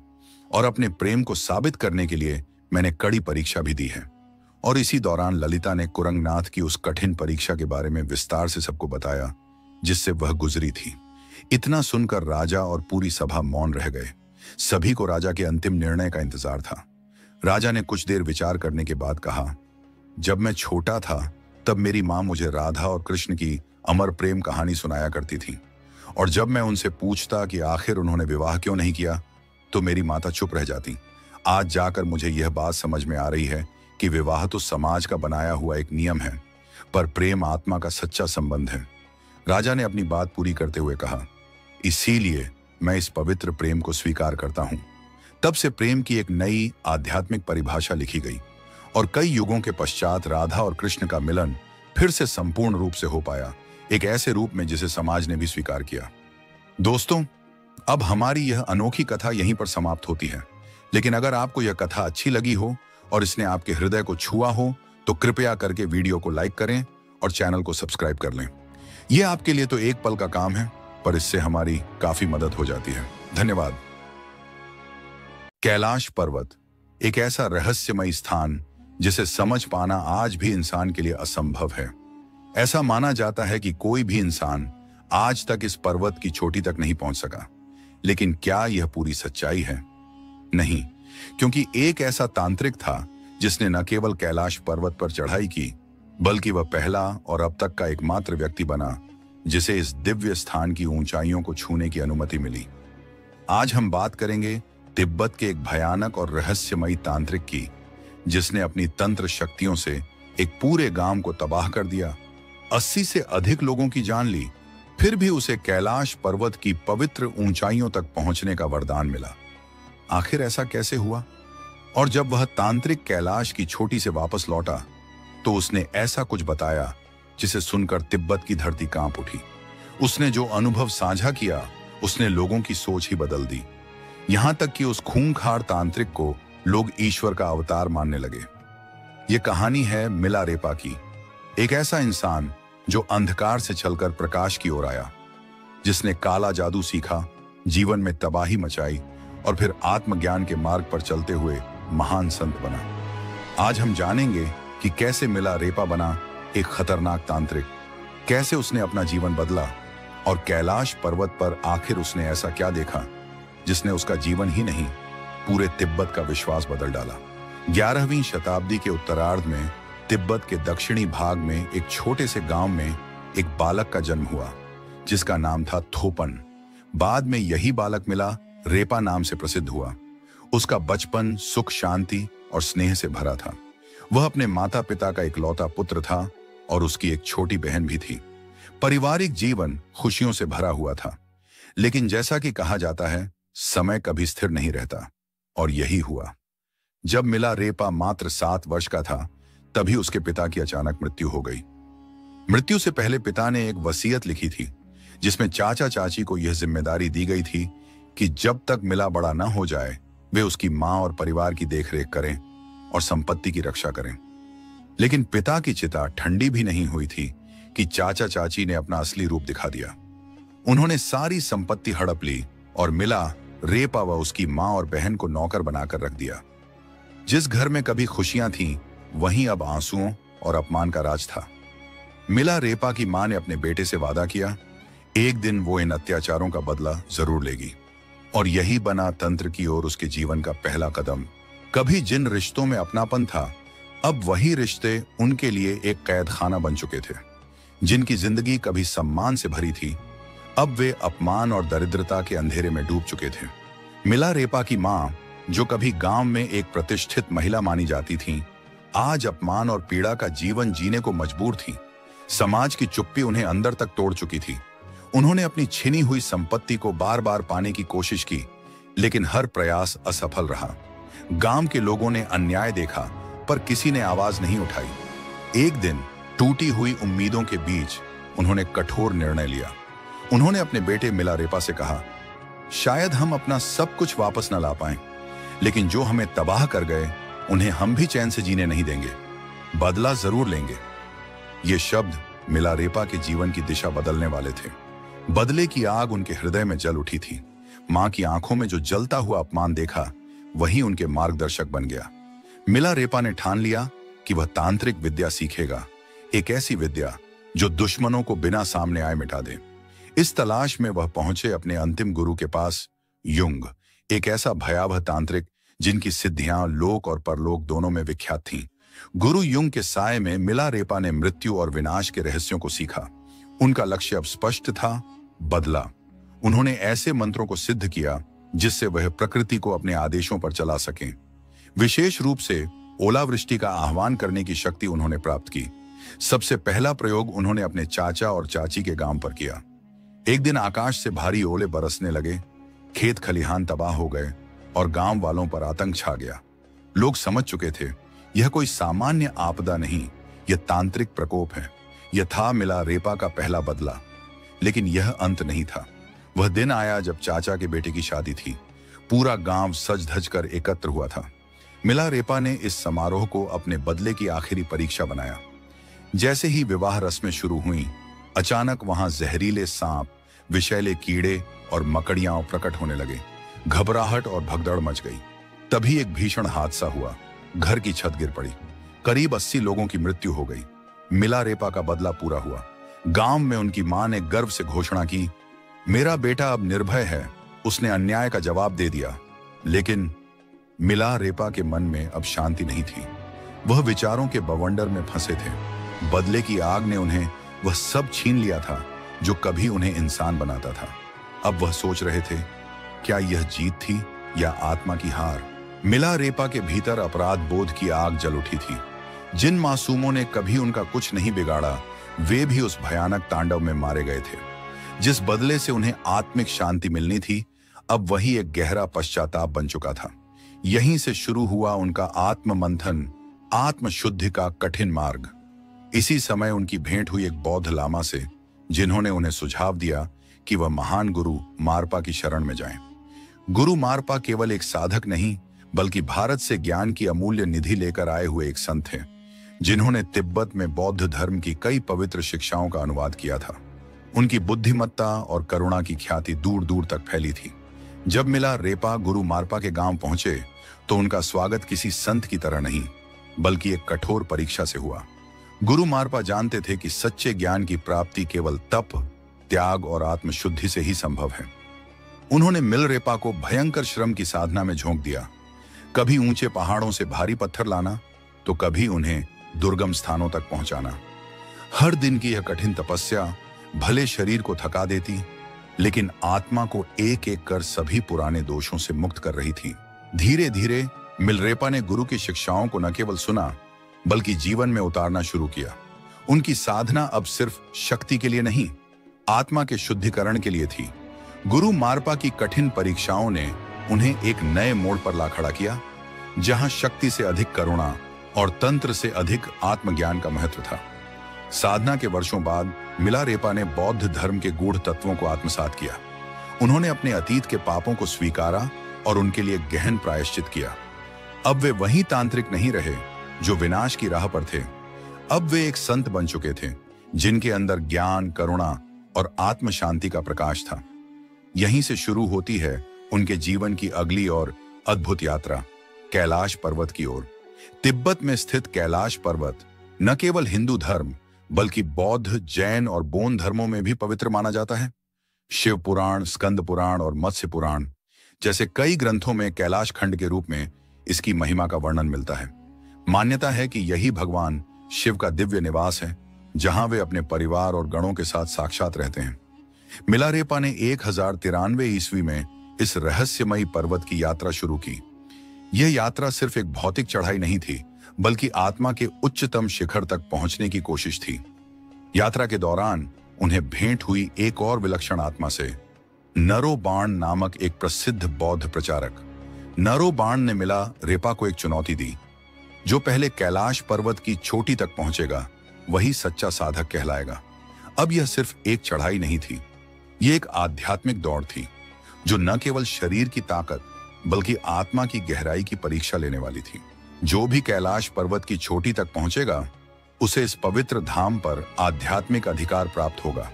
और अपने प्रेम को साबित करने के लिए मैंने कड़ी परीक्षा भी दी है। और इसी दौरान ललिता ने कुरंगनाथ की उस कठिन परीक्षा के बारे में विस्तार से सबको बताया, जिससे वह गुजरी थी। इतना सुनकर राजा और पूरी सभा मौन रह गए। सभी को राजा के अंतिम निर्णय का इंतजार था। राजा ने कुछ देर विचार करने के बाद कहा, जब मैं छोटा था तब मेरी माँ मुझे राधा और कृष्ण की अमर प्रेम कहानी सुनाया करती थी, और जब मैं उनसे पूछता कि आखिर उन्होंने विवाह क्यों नहीं किया, तो मेरी माता चुप रह जाती। आज जाकर मुझे यह बात समझ में आ रही है कि विवाह तो समाज का बनाया हुआ एक नियम है, पर प्रेम आत्मा का सच्चा संबंध है। राजा ने अपनी बात पूरी करते हुए कहा, इसीलिए मैं इस पवित्र प्रेम को स्वीकार करता हूं। तब से प्रेम की एक नई आध्यात्मिक परिभाषा लिखी गई, और कई युगों के पश्चात राधा और कृष्ण का मिलन फिर से संपूर्ण रूप से हो पाया, एक ऐसे रूप में जिसे समाज ने भी स्वीकार किया। दोस्तों, अब हमारी यह अनोखी कथा यहीं पर समाप्त होती है, लेकिन अगर आपको यह कथा अच्छी लगी हो और इसने आपके हृदय को छुआ हो, तो कृपया करके वीडियो को लाइक करें और चैनल को सब्सक्राइब कर लें। यह आपके लिए तो एक पल का काम है, पर इससे हमारी काफी मदद हो जाती है। धन्यवाद। कैलाश पर्वत, एक ऐसा रहस्यमयी स्थान जिसे समझ पाना आज भी इंसान के लिए असंभव है। ऐसा माना जाता है कि कोई भी इंसान आज तक इस पर्वत की चोटी तक नहीं पहुंच सका, लेकिन क्या यह पूरी सच्चाई है? नहीं, क्योंकि एक ऐसा तांत्रिक था जिसने न केवल कैलाश पर्वत पर चढ़ाई की, बल्कि वह पहला और अब तक का एकमात्र व्यक्ति बना जिसे इस दिव्य स्थान की ऊंचाइयों को छूने की अनुमति मिली। आज हम बात करेंगे तिब्बत के एक भयानक और रहस्यमयी तांत्रिक की, जिसने अपनी तंत्र शक्तियों से एक पूरे गांव को तबाह कर दिया, 80 से अधिक लोगों की जान ली, फिर भी उसे कैलाश पर्वत की पवित्र ऊंचाइयों तक पहुंचने का वरदान मिला। आखिर ऐसा कैसे हुआ? और जब वह तांत्रिक कैलाश की चोटी से वापस लौटा, तो उसने ऐसा कुछ बताया जिसे सुनकर तिब्बत की धरती कांप उठी। उसने जो अनुभव साझा किया, उसने लोगों की सोच ही बदल दी। यहां तक कि उस खूंखार तांत्रिक को लोग ईश्वर का अवतार मानने लगे। ये कहानी है मिलारेपा की, एक ऐसा इंसान जो अंधकार से चलकर प्रकाश की ओर आया, जिसने काला जादू सीखा, जीवन में तबाही मचाई और फिर आत्मज्ञान के मार्ग पर चलते हुए महान संत बना। आज हम जानेंगे कि कैसे मिलारेपा बना एक खतरनाक तांत्रिक, कैसे उसने अपना जीवन बदला, और कैलाश पर्वत पर आखिर उसने ऐसा क्या देखा जिसने उसका जीवन ही नहीं, पूरे तिब्बत का विश्वास बदल डाला। 11वीं शताब्दी के उत्तरार्ध में तिब्बत के दक्षिणी भाग में एक छोटे से गांव में एक बालक का जन्म हुआ, जिसका नाम था थोपन। बाद में यही बालक मिला रेपा नाम से प्रसिद्ध हुआ। उसका बचपन सुख, शांति और स्नेह से भरा था। वह अपने माता पिता का इकलौता पुत्र था और उसकी एक छोटी बहन भी थी। पारिवारिक जीवन खुशियों से भरा हुआ था, लेकिन जैसा कि कहा जाता है, समय कभी स्थिर नहीं रहता, और यही हुआ। जब मिलारेपा मात्र 7 वर्ष का था, तभी उसके पिता की अचानक मृत्यु हो गई। मृत्यु से पहले पिता ने एक वसीयत लिखी थी, जिसमें चाचा चाची को यह जिम्मेदारी दी गई थी कि जब तक मिला बड़ा न हो जाए, वे उसकी मां और परिवार की देखरेख करें और संपत्ति की रक्षा करें। लेकिन पिता की चिता ठंडी भी नहीं हुई थी कि चाचा चाची ने अपना असली रूप दिखा दिया। उन्होंने सारी संपत्ति हड़प ली और मिला रेपा व उसकी मां और बहन को नौकर बनाकर रख दिया। जिस घर में कभी खुशियां थीं, वहीं अब आंसुओं और अपमान का राज था। मिला रेपा की मां ने अपने बेटे से वादा किया, एक दिन वो इन अत्याचारों का बदला जरूर लेगी। और यही बना तंत्र की ओर उसके जीवन का पहला कदम। कभी जिन रिश्तों में अपनापन था, अब वही रिश्ते उनके लिए एक कैद खाना बन चुके थे। जिनकी जिंदगी कभी सम्मान से भरी थी, अब वे अपमान और दरिद्रता के अंधेरे में डूब चुके थे। मिला रेपा की मां, जो कभी गांव में एक प्रतिष्ठित महिला मानी जाती थीं, आज अपमान और पीड़ा का जीवन जीने को मजबूर थीं। समाज की चुप्पी उन्हें अंदर तक तोड़ चुकी थी। उन्होंने अपनी छिनी हुई संपत्ति को बार बार पाने की कोशिश की, लेकिन हर प्रयास असफल रहा। गांव के लोगों ने अन्याय देखा, पर किसी ने आवाज नहीं उठाई। एक दिन टूटी हुई उम्मीदों के बीच उन्होंने कठोर निर्णय लिया। उन्होंने अपने बेटे मिला रेपा से कहा, शायद हम अपना सब कुछ वापस न ला पाएं, लेकिन जो हमें तबाह कर गए, उन्हें हम भी चैन से जीने नहीं देंगे। बदला जरूर लेंगे। ये शब्द मिला रेपा के जीवन की दिशा बदलने वाले थे। बदले की आग उनके हृदय में जल उठी थी। मां की आंखों में जो जलता हुआ अपमान देखा, वही उनके मार्गदर्शक बन गया। मिला रेपा ने ठान लिया कि वह तांत्रिक विद्या सीखेगा, एक ऐसी विद्या जो दुश्मनों को बिना सामने आए मिटा दे। इस तलाश में वह पहुंचे अपने अंतिम गुरु के पास, युंग, एक ऐसा भयावह तांत्रिक जिनकी सिद्धियां लोक और परलोक दोनों में विख्यात थीं। गुरु युंग के साए में मिला रेपा ने मृत्यु और विनाश के रहस्यों को सीखा। उनका लक्ष्य अब स्पष्ट था, बदला। उन्होंने ऐसे मंत्रों को सिद्ध किया जिससे वह प्रकृति को अपने आदेशों पर चला सकें। विशेष रूप से ओलावृष्टि का आह्वान करने की शक्ति उन्होंने प्राप्त की। सबसे पहला प्रयोग उन्होंने अपने चाचा और चाची के गांव पर किया। एक दिन आकाश से भारी ओले बरसने लगे, खेत खलिहान तबाह हो गए और गांव वालों पर आतंक छा गया। लोग समझ चुके थे, यह कोई सामान्य आपदा नहीं, यह तांत्रिक प्रकोप है। यह था मिला रेपा का पहला बदला। लेकिन यह अंत नहीं था। वह दिन आया जब चाचा के बेटे की शादी थी। पूरा गांव सज धज कर एकत्र हुआ था। मिला रेपा ने इस समारोह को अपने बदले की आखिरी परीक्षा बनाया। जैसे ही विवाह रस्में शुरू हुई, अचानक वहां जहरीले सांप, विषैले कीड़े और मकड़ियां प्रकट होने लगे। घबराहट और भगदड़ मच गई। तभी एक भीषण हादसा हुआ। घर की छत गिर पड़ी। करीब 80 लोगों की मृत्यु हो गई। मिला रेपा का बदला पूरा हुआ। गांव में उनकी मां ने गर्व से घोषणा की, मेरा बेटा अब निर्भय है, उसने अन्याय का जवाब दे दिया। लेकिन मिला रेपा के मन में अब शांति नहीं थी। वह विचारों के बवंडर में फंसे थे। बदले की आग ने उन्हें वह सब छीन लिया था जो कभी उन्हें इंसान बनाता था। अब वह सोच रहे थे, क्या यह जीत थी या आत्मा की हार? मिला रेपा के भीतर अपराध बोध की आग जल उठी थी। जिन मासूमों ने कभी उनका कुछ नहीं बिगाड़ा, वे भी उस भयानक तांडव में मारे गए थे। जिस बदले से उन्हें आत्मिक शांति मिलनी थी, अब वही एक गहरा पश्चाताप बन चुका था। यहीं से शुरू हुआ उनका आत्म मंथन, आत्मशुद्धि का कठिन मार्ग। इसी समय उनकी भेंट हुई एक बौद्ध लामा से, जिन्होंने उन्हें सुझाव दिया कि वह महान गुरु मारपा की शरण में जाएं। गुरु मारपा केवल एक साधक नहीं, बल्कि भारत से ज्ञान की अमूल्य निधि लेकर आए हुए एक संत थे, जिन्होंने तिब्बत में बौद्ध धर्म की कई पवित्र शिक्षाओं का अनुवाद किया था। उनकी बुद्धिमत्ता और करुणा की ख्याति दूर दूर तक फैली थी। जब मिला रेपा गुरु मारपा के गांव पहुंचे, तो उनका स्वागत किसी संत की तरह नहीं, बल्कि एक कठोर परीक्षा से हुआ। गुरु मारपा जानते थे कि सच्चे ज्ञान की प्राप्ति केवल तप, त्याग और आत्मशुद्धि से ही संभव है। उन्होंने मिल रेपा को भयंकर श्रम की साधना में झोंक दिया। कभी ऊंचे पहाड़ों से भारी पत्थर लाना, तो कभी उन्हें दुर्गम स्थानों तक पहुंचाना। हर दिन की यह कठिन तपस्या भले शरीर को थका देती, लेकिन आत्मा को एक एक कर सभी पुराने दोषों से मुक्त कर रही थी। धीरे धीरे मिलरेपा ने गुरु की शिक्षाओं को न केवल सुना, बल्कि जीवन में उतारना शुरू किया। उनकी साधना अब सिर्फ शक्ति के लिए नहीं, आत्मा के शुद्धिकरण के लिए थी। गुरु मारपा की कठिन परीक्षाओं ने उन्हें एक नए मोड़ पर ला खड़ा किया, जहां शक्ति से अधिक करुणा और तंत्र से अधिक आत्मज्ञान का महत्व था। साधना के वर्षों बाद मिला रेपा ने बौद्ध धर्म के गूढ़ तत्वों को आत्मसात किया। उन्होंने अपने अतीत के पापों को स्वीकारा और उनके लिए गहन प्रायश्चित किया। अब वे वही तांत्रिक नहीं रहे जो विनाश की राह पर थे। अब वे एक संत बन चुके थे जिनके अंदर ज्ञान, करुणा और आत्म शांति का प्रकाश था। यहीं से शुरू होती है उनके जीवन की अगली और अद्भुत यात्रा, कैलाश पर्वत की ओर। तिब्बत में स्थित कैलाश पर्वत न केवल हिंदू धर्म बल्कि बौद्ध, जैन और बोन धर्मों में भी पवित्र माना जाता है। शिव पुराण, स्कंद पुराण और मत्स्य पुराण जैसे कई ग्रंथों में कैलाश खंड के रूप में इसकी महिमा का वर्णन मिलता है। मान्यता है कि यही भगवान शिव का दिव्य निवास है, जहां वे अपने परिवार और गणों के साथ साक्षात रहते हैं। मिलारेपा ने 1093 ईस्वी में इस रहस्यमयी पर्वत की यात्रा शुरू की। यह यात्रा सिर्फ एक भौतिक चढ़ाई नहीं थी, बल्कि आत्मा के उच्चतम शिखर तक पहुंचने की कोशिश थी। यात्रा के दौरान उन्हें भेंट हुई एक और विलक्षण आत्मा से, नरोबाण नामक एक प्रसिद्ध बौद्ध प्रचारक। नरोबाण ने मिलारेपा को एक चुनौती दी। जो पहले कैलाश पर्वत की चोटी तक पहुंचेगा वही सच्चा साधक कहलाएगा। अब यह सिर्फ एक चढ़ाई नहीं थी, यह एक आध्यात्मिक दौड़ थी जो न केवल शरीर की ताकत बल्कि आत्मा की गहराई की परीक्षा लेने वाली थी। जो भी कैलाश पर्वत की चोटी तक पहुंचेगा उसे इस पवित्र धाम पर आध्यात्मिक अधिकार प्राप्त होगा।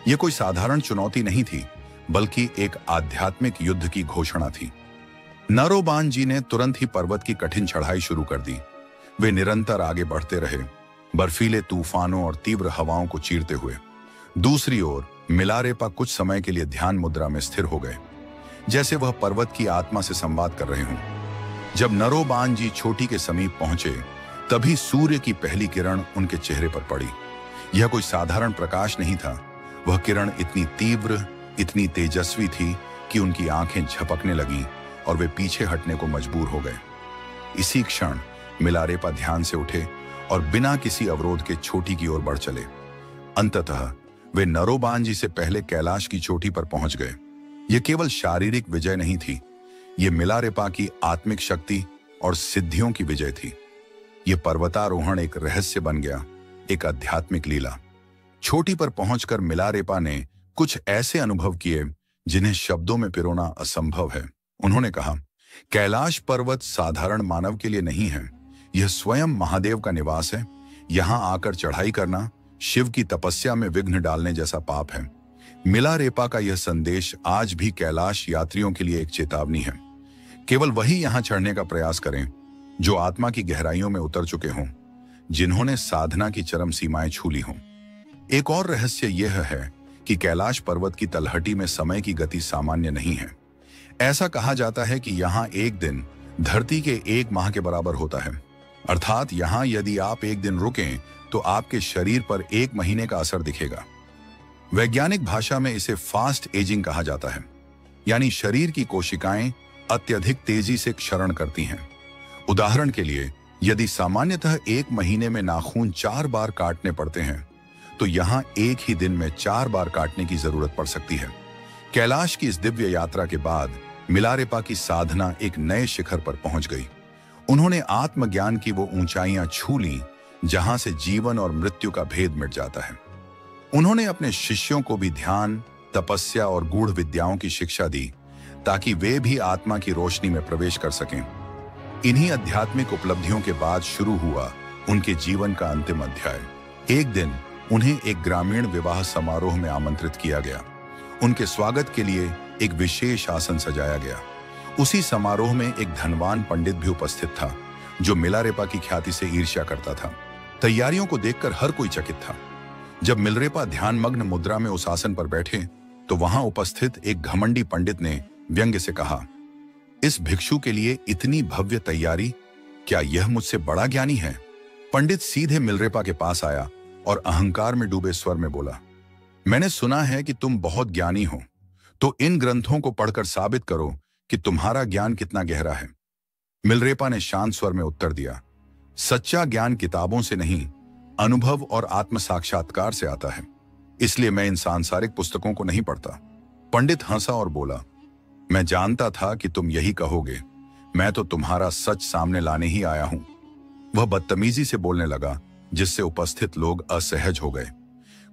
यह कोई साधारण चुनौती नहीं थी, बल्कि एक आध्यात्मिक युद्ध की घोषणा थी। नरोबान जी ने तुरंत ही पर्वत की कठिन चढ़ाई शुरू कर दी। वे निरंतर आगे बढ़ते रहे, बर्फीले तूफानों और तीव्र हवाओं को चीरते हुए। दूसरी ओर मिलारेपा कुछ समय के लिए ध्यान मुद्रा में स्थिर हो गए, जैसे वह पर्वत की आत्मा से संवाद कर रहे हों। जब नरोबान जी चोटी के समीप पहुंचे, तभी सूर्य की पहली किरण उनके चेहरे पर पड़ी। यह कोई साधारण प्रकाश नहीं था। वह किरण इतनी तीव्र, इतनी तेजस्वी थी कि उनकी आंखें झपकने लगीं और वे पीछे हटने को मजबूर हो गए। इसी क्षण मिलारेपा ध्यान से उठे और बिना किसी अवरोध के चोटी की ओर बढ़ चले। अंततः वे नरोबान जी से पहले कैलाश की चोटी पर पहुंच गए। यह केवल शारीरिक विजय नहीं थी, यह मिलारेपा की आत्मिक शक्ति और सिद्धियों की विजय थी। यह पर्वतारोहण एक रहस्य बन गया, एक आध्यात्मिक लीला। चोटी पर पहुंचकर मिलारेपा ने कुछ ऐसे अनुभव किए जिन्हें शब्दों में पिरोना असंभव है। उन्होंने कहा, कैलाश पर्वत साधारण मानव के लिए नहीं है, यह स्वयं महादेव का निवास है। यहां आकर चढ़ाई करना शिव की तपस्या में विघ्न डालने जैसा पाप है। मिलारेपा का यह संदेश आज भी कैलाश यात्रियों के लिए एक चेतावनी है। केवल वही यहां चढ़ने का प्रयास करें जो आत्मा की गहराइयों में उतर चुके हों, जिन्होंने साधना की चरम सीमाएं छू ली हों। एक और रहस्य यह है कि कैलाश पर्वत की तलहटी में समय की गति सामान्य नहीं है। ऐसा कहा जाता है कि यहाँ एक दिन धरती के 1 माह के बराबर होता है। अर्थात यहाँ यदि आप एक दिन रुकें तो आपके शरीर पर 1 महीने का असर दिखेगा। वैज्ञानिक भाषा में इसे फास्ट एजिंग कहा जाता है, यानी शरीर की कोशिकाएं अत्यधिक तेजी से क्षरण करती हैं। उदाहरण के लिए, यदि सामान्यतः 1 महीने में नाखून 4 बार काटने पड़ते हैं, तो यहाँ एक ही दिन में 4 बार काटने की जरूरत पड़ सकती है। कैलाश की इस दिव्य यात्रा के बाद मिलारेपा की साधना एक नए शिखर पर पहुंच गई। उन्होंने आत्मज्ञान की वो ऊंचाइयां छू ली जहां से जीवन और मृत्यु का भेद मिट जाता है। उन्होंने अपने शिष्यों को भी ध्यान, तपस्या और गूढ़ विद्याओं की शिक्षा दी ताकि वे भी आत्मा की रोशनी में प्रवेश कर सकें। इन्हीं आध्यात्मिक उपलब्धियों के बाद शुरू हुआ उनके जीवन का अंतिम अध्याय। एक दिन उन्हें एक ग्रामीण विवाह समारोह में आमंत्रित किया गया। उनके स्वागत के लिए एक विशेष आसन सजाया गया। उसी समारोह में एक धनवान पंडित भी उपस्थित था जो मिलारेपा की ख्याति से ईर्ष्या करता था। तैयारियों को देखकर हर कोई चकित था। जब मिलारेपा ध्यानमग्न मुद्रा में उस आसन पर बैठे तो वहां उपस्थित एक घमंडी पंडित ने व्यंग्य से कहा, इस भिक्षु के लिए इतनी भव्य तैयारी, क्या यह मुझसे बड़ा ज्ञानी है? पंडित सीधे मिलारेपा के पास आया और अहंकार में डूबे स्वर में बोला, मैंने सुना है कि तुम बहुत ज्ञानी हो, तो इन ग्रंथों को पढ़कर साबित करो कि तुम्हारा ज्ञान कितना गहरा है। मिलारेपा ने शांत स्वर में उत्तर दिया, सच्चा ज्ञान किताबों से नहीं, अनुभव और आत्म साक्षात्कार से आता है, इसलिए मैं इन सांसारिक पुस्तकों को नहीं पढ़ता। पंडित हंसा और बोला, मैं जानता था कि तुम यही कहोगे, मैं तो तुम्हारा सच सामने लाने ही आया हूं। वह बदतमीजी से बोलने लगा, जिससे उपस्थित लोग असहज हो गए।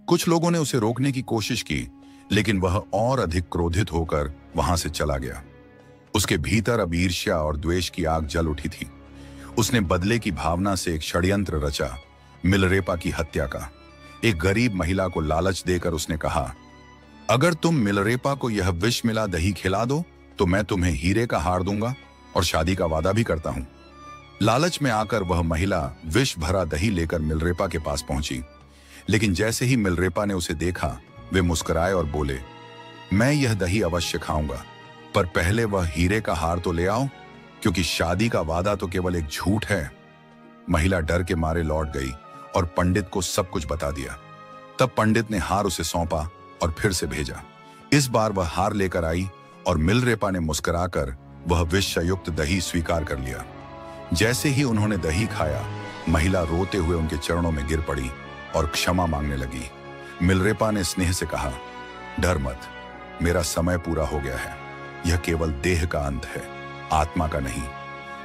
कुछ लोगों ने उसे रोकने की कोशिश की, लेकिन वह और अधिक क्रोधित होकर वहां से चला गया। उसके भीतर अब ईर्ष्या और द्वेष की आग जल उठी थी। उसने बदले की भावना से एक षड्यंत्र रचा, मिलरेपा की हत्या का। एक गरीब महिला को लालच देकर उसने कहा, अगर तुम मिलरेपा को यह विष मिला दही खिला दो तो मैं तुम्हें हीरे का हार दूंगा और शादी का वादा भी करता हूं। लालच में आकर वह महिला विष भरा दही लेकर मिलरेपा के पास पहुंची, लेकिन जैसे ही मिलरेपा ने उसे देखा, वे मुस्कुराए और बोले, मैं यह दही अवश्य खाऊंगा, पर पहले वह हीरे का हार तो ले आओ, क्योंकि शादी का वादा तो केवल एक झूठ है। महिला डर के मारे लौट गई और पंडित को सब कुछ बता दिया। तब पंडित ने हार उसे सौंपा और फिर से भेजा। इस बार वह हार लेकर आई और मिलरेपा ने मुस्कुराकर वह विषयुक्त दही स्वीकार कर लिया। जैसे ही उन्होंने दही खाया, महिला रोते हुए उनके चरणों में गिर पड़ी और क्षमा मांगने लगी। मिलरेपा ने स्नेह से कहा, डर मत, मेरा समय पूरा हो गया है। यह केवल देह का अंत है, आत्मा का नहीं।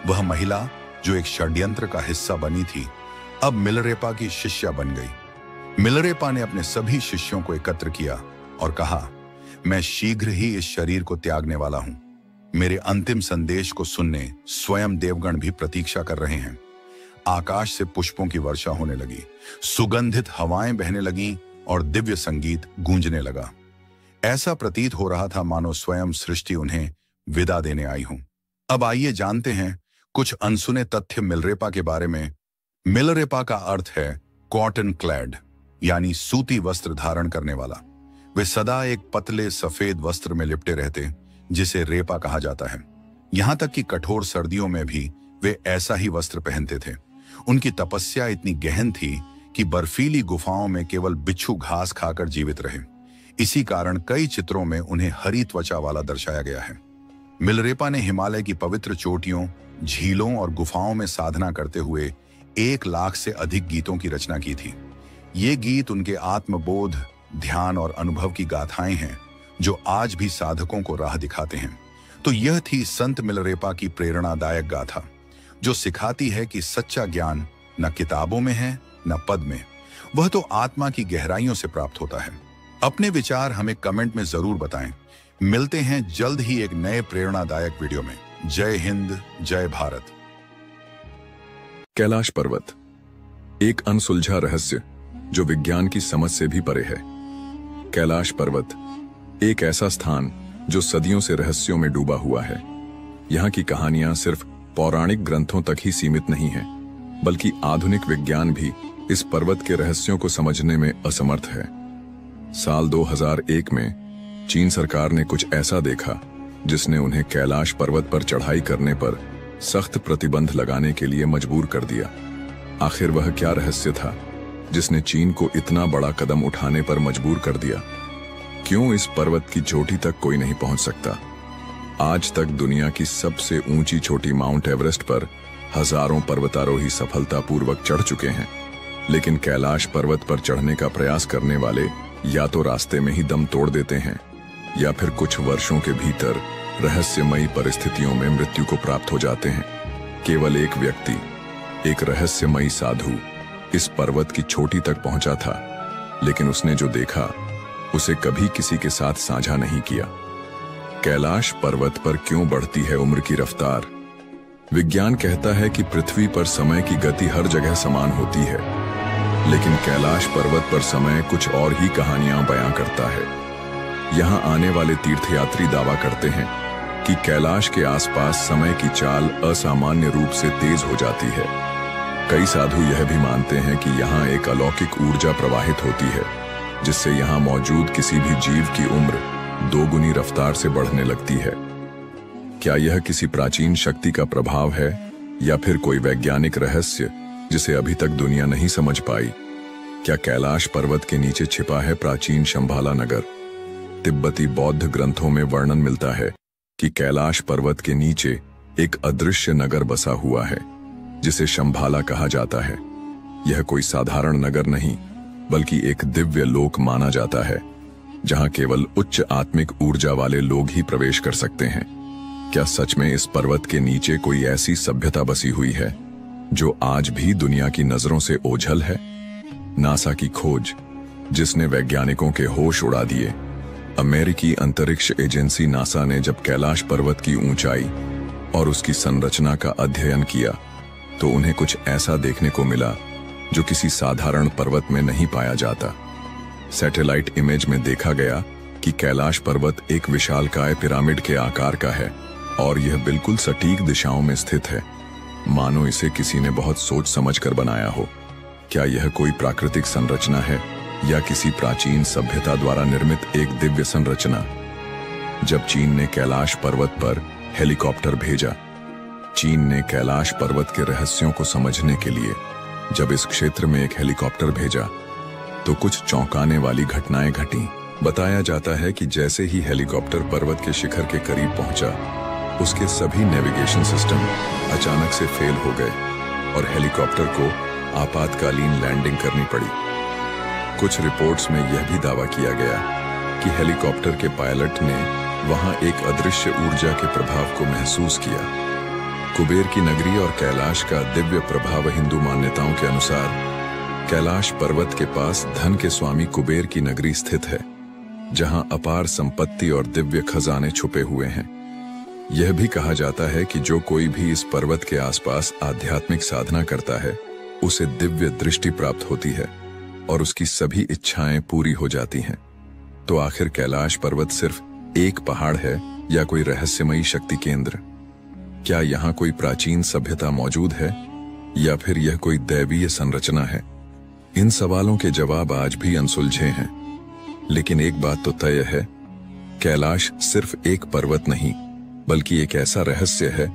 वह महिला जो एक षड्यंत्र का हिस्सा बनी थी, अब मिलरेपा की शिष्या बन गई। मिलरेपा ने अपने सभी शिष्यों को एकत्र किया और कहा, मैं शीघ्र ही इस शरीर को त्यागने वाला हूं। मेरे अंतिम संदेश को सुनने स्वयं देवगण भी प्रतीक्षा कर रहे हैं। आकाश से पुष्पों की वर्षा होने लगी, सुगंधित हवाएं बहने लगीं और दिव्य संगीत गूंजने लगा। ऐसा प्रतीत हो रहा था मानो स्वयं सृष्टि उन्हें विदा देने आई हूं। अब आइए जानते हैं कुछ अनसुने तथ्य मिलरेपा के बारे में। मिलरेपा का अर्थ है कॉटन क्लैड, यानी सूती वस्त्र धारण करने वाला। वे सदा एक पतले सफेद वस्त्र में लिपटे रहते, जिसे रेपा कहा जाता है। यहां तक कि कठोर सर्दियों में भी वे ऐसा ही वस्त्र पहनते थे। उनकी तपस्या इतनी गहन थी कि बर्फीली गुफाओं में केवल बिच्छू घास खाकर जीवित रहे। इसी कारण कई चित्रों में उन्हें हरी त्वचा वाला दर्शाया गया है। मिलरेपा ने हिमालय की पवित्र चोटियों, झीलों और गुफाओं में साधना करते हुए 1 लाख से अधिक गीतों की रचना की थी। ये गीत उनके आत्मबोध, ध्यान और अनुभव की गाथाएं हैं, जो आज भी साधकों को राह दिखाते हैं। तो यह थी संत मिलरेपा की प्रेरणादायक गाथा, जो सिखाती है कि सच्चा ज्ञान न किताबों में है न पद में, वह तो आत्मा की गहराइयों से प्राप्त होता है। अपने विचार हमें कमेंट में जरूर बताएं। मिलते हैं जल्द ही एक नए प्रेरणादायक वीडियो में। जय हिंद, जय भारत। कैलाश पर्वत, एक अनसुलझा रहस्य जो विज्ञान की समझ से भी परे है। कैलाश पर्वत एक ऐसा स्थान जो सदियों से रहस्यों में डूबा हुआ है। यहाँ की कहानियां सिर्फ पौराणिक ग्रंथों तक ही सीमित नहीं है, बल्कि आधुनिक विज्ञान भी इस पर्वत के रहस्यों को समझने में असमर्थ है। साल 2001 में चीन सरकार ने कुछ ऐसा देखा जिसने उन्हें कैलाश पर्वत पर चढ़ाई करने पर सख्त प्रतिबंध लगाने के लिए मजबूर कर दिया। आखिर वह क्या रहस्य था जिसने चीन को इतना बड़ा कदम उठाने पर मजबूर कर दिया? क्यों इस पर्वत की चोटी तक कोई नहीं पहुंच सकता? आज तक दुनिया की सबसे ऊंची चोटी माउंट एवरेस्ट पर हजारों पर्वतारोही सफलतापूर्वक चढ़ चुके हैं, लेकिन कैलाश पर्वत पर चढ़ने का प्रयास करने वाले या तो रास्ते में ही दम तोड़ देते हैं या फिर कुछ वर्षों के भीतर रहस्यमयी परिस्थितियों में मृत्यु को प्राप्त हो जाते हैं। केवल एक व्यक्ति, एक रहस्यमयी साधु इस पर्वत की चोटी तक पहुंचा था, लेकिन उसने जो देखा उसे कभी किसी के साथ साझा नहीं किया। कैलाश पर्वत पर क्यों बढ़ती है उम्र की रफ्तार? विज्ञान कहता है कि पृथ्वी पर समय की गति हर जगह समान होती है, लेकिन कैलाश पर्वत पर समय कुछ और ही कहानियां बयां करता है। यहां आने वाले तीर्थयात्री दावा करते हैं कि कैलाश के आसपास समय की चाल असामान्य रूप से तेज हो जाती है। कई साधु यह भी मानते हैं कि यहाँ एक अलौकिक ऊर्जा प्रवाहित होती है, जिससे यहाँ मौजूद किसी भी जीव की उम्र 2 गुनी रफ्तार से बढ़ने लगती है। क्या यह किसी प्राचीन शक्ति का प्रभाव है या फिर कोई वैज्ञानिक रहस्य जिसे अभी तक दुनिया नहीं समझ पाई? क्या कैलाश पर्वत के नीचे छिपा है प्राचीन शंभाला नगर? तिब्बती बौद्ध ग्रंथों में वर्णन मिलता है कि कैलाश पर्वत के नीचे एक अदृश्य नगर बसा हुआ है, जिसे शंभाला कहा जाता है। यह कोई साधारण नगर नहीं, बल्कि एक दिव्य लोक माना जाता है, जहां केवल उच्च आत्मिक ऊर्जा वाले लोग ही प्रवेश कर सकते हैं। क्या सच में इस पर्वत के नीचे कोई ऐसी सभ्यता बसी हुई है जो आज भी दुनिया की नजरों से ओझल है? नासा की खोज, जिसने वैज्ञानिकों के होश उड़ा दिए, अमेरिकी अंतरिक्ष एजेंसी नासा ने जब कैलाश पर्वत की ऊंचाई और उसकी संरचना का अध्ययन किया तो उन्हें कुछ ऐसा देखने को मिला जो किसी साधारण पर्वत में नहीं पाया जाता। सैटेलाइट इमेज में देखा गया कि कैलाश पर्वत एक विशालकाय पिरामिड के आकार का है और यह बिल्कुल सटीक दिशाओं में स्थित है, मानो इसे किसी ने बहुत सोच समझकर बनाया हो। क्या यह कोई प्राकृतिक संरचना है या किसी प्राचीन सभ्यता द्वारा निर्मित एक दिव्य संरचना? जब चीन ने कैलाश पर्वत पर हेलीकॉप्टर भेजा, चीन ने कैलाश पर्वत के रहस्यों को समझने के लिए जब इस क्षेत्र में एक हेलीकॉप्टर भेजा तो कुछ चौंकाने वाली घटनाएं घटी। बताया जाता है कि जैसे ही हेलीकॉप्टर पर्वत के शिखर के करीब पहुंचा, उसके सभी नेविगेशन सिस्टम अचानक से फेल हो गए और हेलीकॉप्टर को आपातकालीन लैंडिंग करनी पड़ी। कुछ रिपोर्ट्स में यह भी दावा किया गया कि हेलीकॉप्टर के पायलट ने वहां एक अदृश्य ऊर्जा के प्रभाव को महसूस किया। कुबेर की नगरी और कैलाश का दिव्य प्रभाव। हिंदू मान्यताओं के अनुसार कैलाश पर्वत के पास धन के स्वामी कुबेर की नगरी स्थित है, जहां अपार संपत्ति और दिव्य खजाने छुपे हुए हैं। यह भी कहा जाता है कि जो कोई भी इस पर्वत के आसपास आध्यात्मिक साधना करता है, उसे दिव्य दृष्टि प्राप्त होती है और उसकी सभी इच्छाएं पूरी हो जाती हैं। तो आखिर कैलाश पर्वत सिर्फ एक पहाड़ है या कोई रहस्यमयी शक्ति केंद्र? क्या यहाँ कोई प्राचीन सभ्यता मौजूद है या फिर यह कोई दैवीय संरचना है? इन सवालों के जवाब आज भी अनसुलझे हैं, लेकिन एक बात तो तय है, कैलाश सिर्फ एक पर्वत नहीं बल्कि एक ऐसा रहस्य है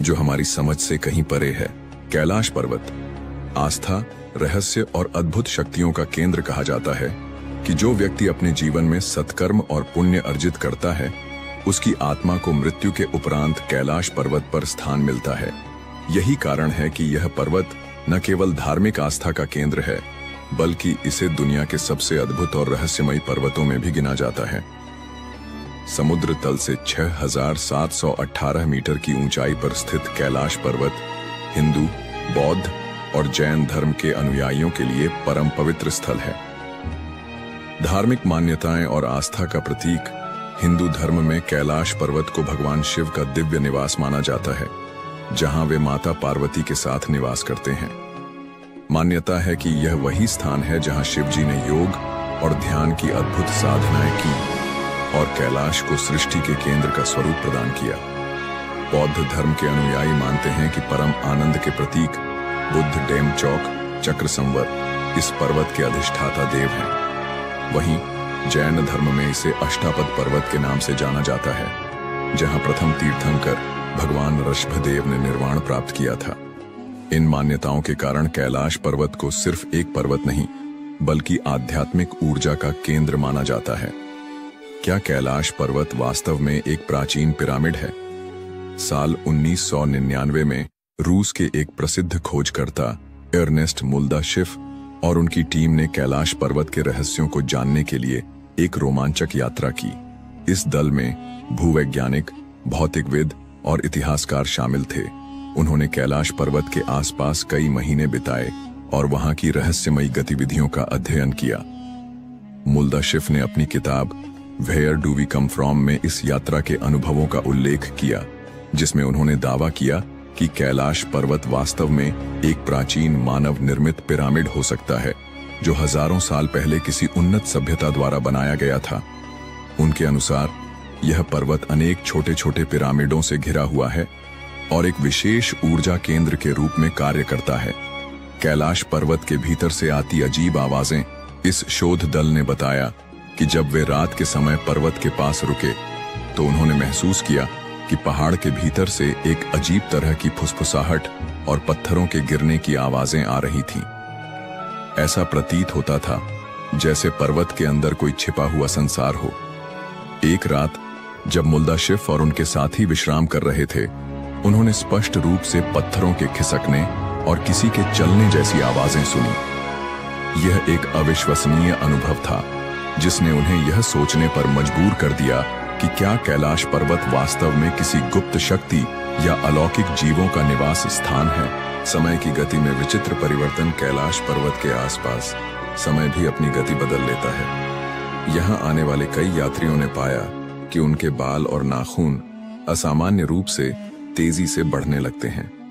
जो हमारी समझ से कहीं परे है। कैलाश पर्वत आस्था, रहस्य और अद्भुत शक्तियों का केंद्र कहा जाता है कि जो व्यक्ति अपने जीवन में सत्कर्म और पुण्य अर्जित करता है, उसकी आत्मा को मृत्यु के उपरांत कैलाश पर्वत पर स्थान मिलता है। यही कारण है कि यह पर्वत न केवल धार्मिक आस्था का केंद्र है, बल्कि इसे दुनिया के सबसे अद्भुत और रहस्यमयी पर्वतों में भी गिना जाता है। समुद्र तल से 6,718 मीटर की ऊंचाई पर स्थित कैलाश पर्वत हिंदू, बौद्ध और जैन धर्म के अनुयायियों के लिए परम पवित्र स्थल है। धार्मिक मान्यताएं और आस्था का प्रतीक। हिंदू धर्म में कैलाश पर्वत को भगवान शिव का दिव्य निवास माना जाता है, जहां वे माता पार्वती के साथ निवास करते हैं। मान्यता है कि यह वही स्थान है जहां शिव जी ने योग और ध्यान की अद्भुत साधनाएं की और कैलाश को सृष्टि के केंद्र का स्वरूप प्रदान किया। बौद्ध धर्म के अनुयायी मानते हैं कि परम आनंद के प्रतीक बुद्ध डेमचौक चक्र संवर इस पर्वत के अधिष्ठाता देव हैं। वहीं जैन धर्म में इसे अष्टापद पर्वत के नाम से जाना जाता है, जहां प्रथम तीर्थंकर भगवान ऋषभदेव ने निर्वाण प्राप्त किया था। इन मान्यताओं के कारण कैलाश पर्वत को सिर्फ एक पर्वत नहीं बल्कि आध्यात्मिक ऊर्जा का केंद्र माना जाता है। क्या कैलाश पर्वत वास्तव में एक प्राचीन पिरामिड है? साल 1999 में रूस के एक प्रसिद्ध खोजकर्ता अर्नेस्ट मुल्दाशिफ और उनकी टीम ने कैलाश पर्वत के रहस्यों को जानने के लिए एक रोमांचक यात्रा की। इस दल में भूवैज्ञानिक, भौतिकविद और इतिहासकार शामिल थे। उन्होंने कैलाश पर्वत के आसपास कई महीने बिताए और वहां की रहस्यमयी गतिविधियों का अध्ययन किया। मुल्दाशिफ ने अपनी किताब where do we come from में इस यात्रा के अनुभवों का उल्लेख किया, जिसमें उन्होंने दावा किया कि कैलाश पर्वत वास्तव में एक प्राचीन मानव निर्मित पिरामिड हो सकता है, जो हजारों साल पहले किसी उन्नत सभ्यता द्वारा बनाया गया था। उनके अनुसार यह पर्वत अनेक छोटे छोटे पिरामिडों से घिरा हुआ है और एक विशेष ऊर्जा केंद्र के रूप में कार्य करता है। कैलाश पर्वत के भीतर से आती अजीब आवाजें। इस शोध दल ने बताया कि जब वे रात के समय पर्वत के पास रुके तो उन्होंने महसूस किया कि पहाड़ के भीतर से एक अजीब तरह की फुसफुसाहट और पत्थरों के गिरने की आवाजें आ रही थीं। ऐसा प्रतीत होता था जैसे पर्वत के अंदर कोई छिपा हुआ संसार हो। एक रात जब मुल्दाशिफ और उनके साथी विश्राम कर रहे थे, उन्होंने स्पष्ट रूप से पत्थरों के खिसकने और किसी के चलने जैसी आवाजें सुनी। यह एक अविश्वसनीय अनुभव था जिसने उन्हें यह सोचने पर मजबूर कर दिया कि क्या कैलाश पर्वत वास्तव में किसी गुप्त शक्ति या अलौकिक जीवों का निवास स्थान है। समय की गति में विचित्र परिवर्तन। कैलाश पर्वत के आसपास समय भी अपनी गति बदल लेता है। यहाँ आने वाले कई यात्रियों ने पाया कि उनके बाल और नाखून असामान्य रूप से तेजी से बढ़ने लगते हैं।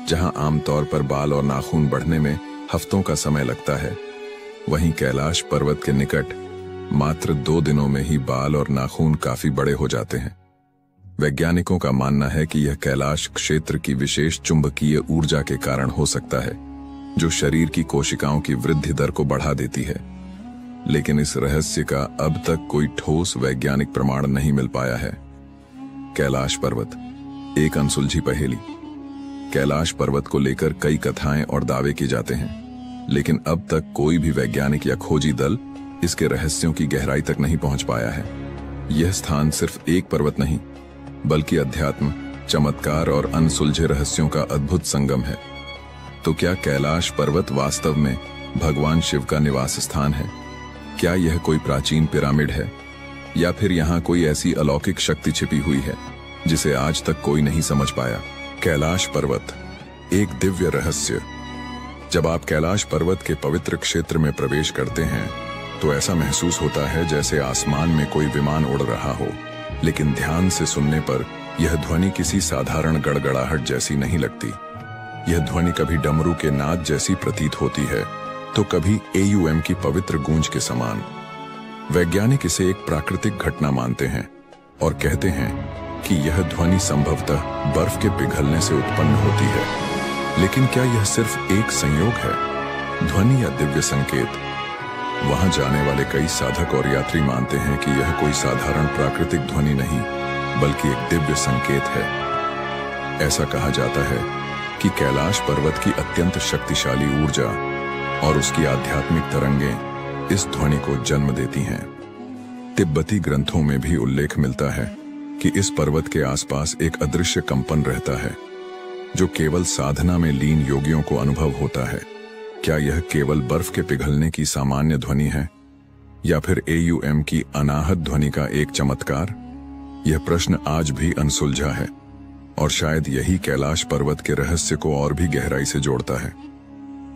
जहां आमतौर पर बाल और नाखून बढ़ने में हफ्तों का समय लगता है, वहीं कैलाश पर्वत के निकट मात्र 2 दिनों में ही बाल और नाखून काफी बड़े हो जाते हैं। वैज्ञानिकों का मानना है कि यह कैलाश क्षेत्र की विशेष चुंबकीय ऊर्जा के कारण हो सकता है, जो शरीर की कोशिकाओं की वृद्धि दर को बढ़ा देती है। लेकिन इस रहस्य का अब तक कोई ठोस वैज्ञानिक प्रमाण नहीं मिल पाया है। कैलाश पर्वत, एक अनसुलझी पहेली। कैलाश पर्वत को लेकर कई कथाएं और दावे किए जाते हैं, लेकिन अब तक कोई भी वैज्ञानिक या खोजी दल इसके रहस्यों की गहराई तक नहीं पहुंच पाया है। यह स्थान सिर्फ एक पर्वत नहीं, बल्कि अध्यात्म, चमत्कार और अनसुलझे रहस्यों का अद्भुत संगम है। तो क्या कैलाश पर्वत वास्तव में भगवान शिव का निवास स्थान है? क्या यह कोई प्राचीन पिरामिड है, या फिर यहाँ कोई ऐसी अलौकिक शक्ति छिपी हुई है जिसे आज तक कोई नहीं समझ पाया? कैलाश पर्वत, एक दिव्य रहस्य। जब आप कैलाश पर्वत के पवित्र क्षेत्र में प्रवेश करते हैं तो ऐसा महसूस होता है जैसे आसमान में कोई विमान उड़ रहा हो। लेकिन ध्यान से सुनने पर यह ध्वनि किसी साधारण गड़गड़ाहट जैसी नहीं लगती। यह ध्वनि कभी डमरू के नाद जैसी प्रतीत होती है, तो कभी AUM की पवित्र गूंज के समान। वैज्ञानिक इसे एक प्राकृतिक घटना मानते हैं और कहते हैं कि यह ध्वनि संभवतः बर्फ के पिघलने से उत्पन्न होती है। लेकिन क्या यह सिर्फ एक संयोग है, ध्वनि या दिव्य संकेत? वहां जाने वाले कई साधक और यात्री मानते हैं कि यह कोई साधारण प्राकृतिक ध्वनि नहीं, बल्कि एक दिव्य संकेत है। ऐसा कहा जाता है कि कैलाश पर्वत की अत्यंत शक्तिशाली ऊर्जा और उसकी आध्यात्मिक तरंगें इस ध्वनि को जन्म देती हैं। तिब्बती ग्रंथों में भी उल्लेख मिलता है कि इस पर्वत के आसपास एक अदृश्य कंपन रहता है, जो केवल साधना में लीन योगियों को अनुभव होता है। क्या यह केवल बर्फ के पिघलने की सामान्य ध्वनि है, या फिर AUM की अनाहत ध्वनि का एक चमत्कार? यह प्रश्न आज भी अनसुलझा है, और शायद यही कैलाश पर्वत के रहस्य को और भी गहराई से जोड़ता है।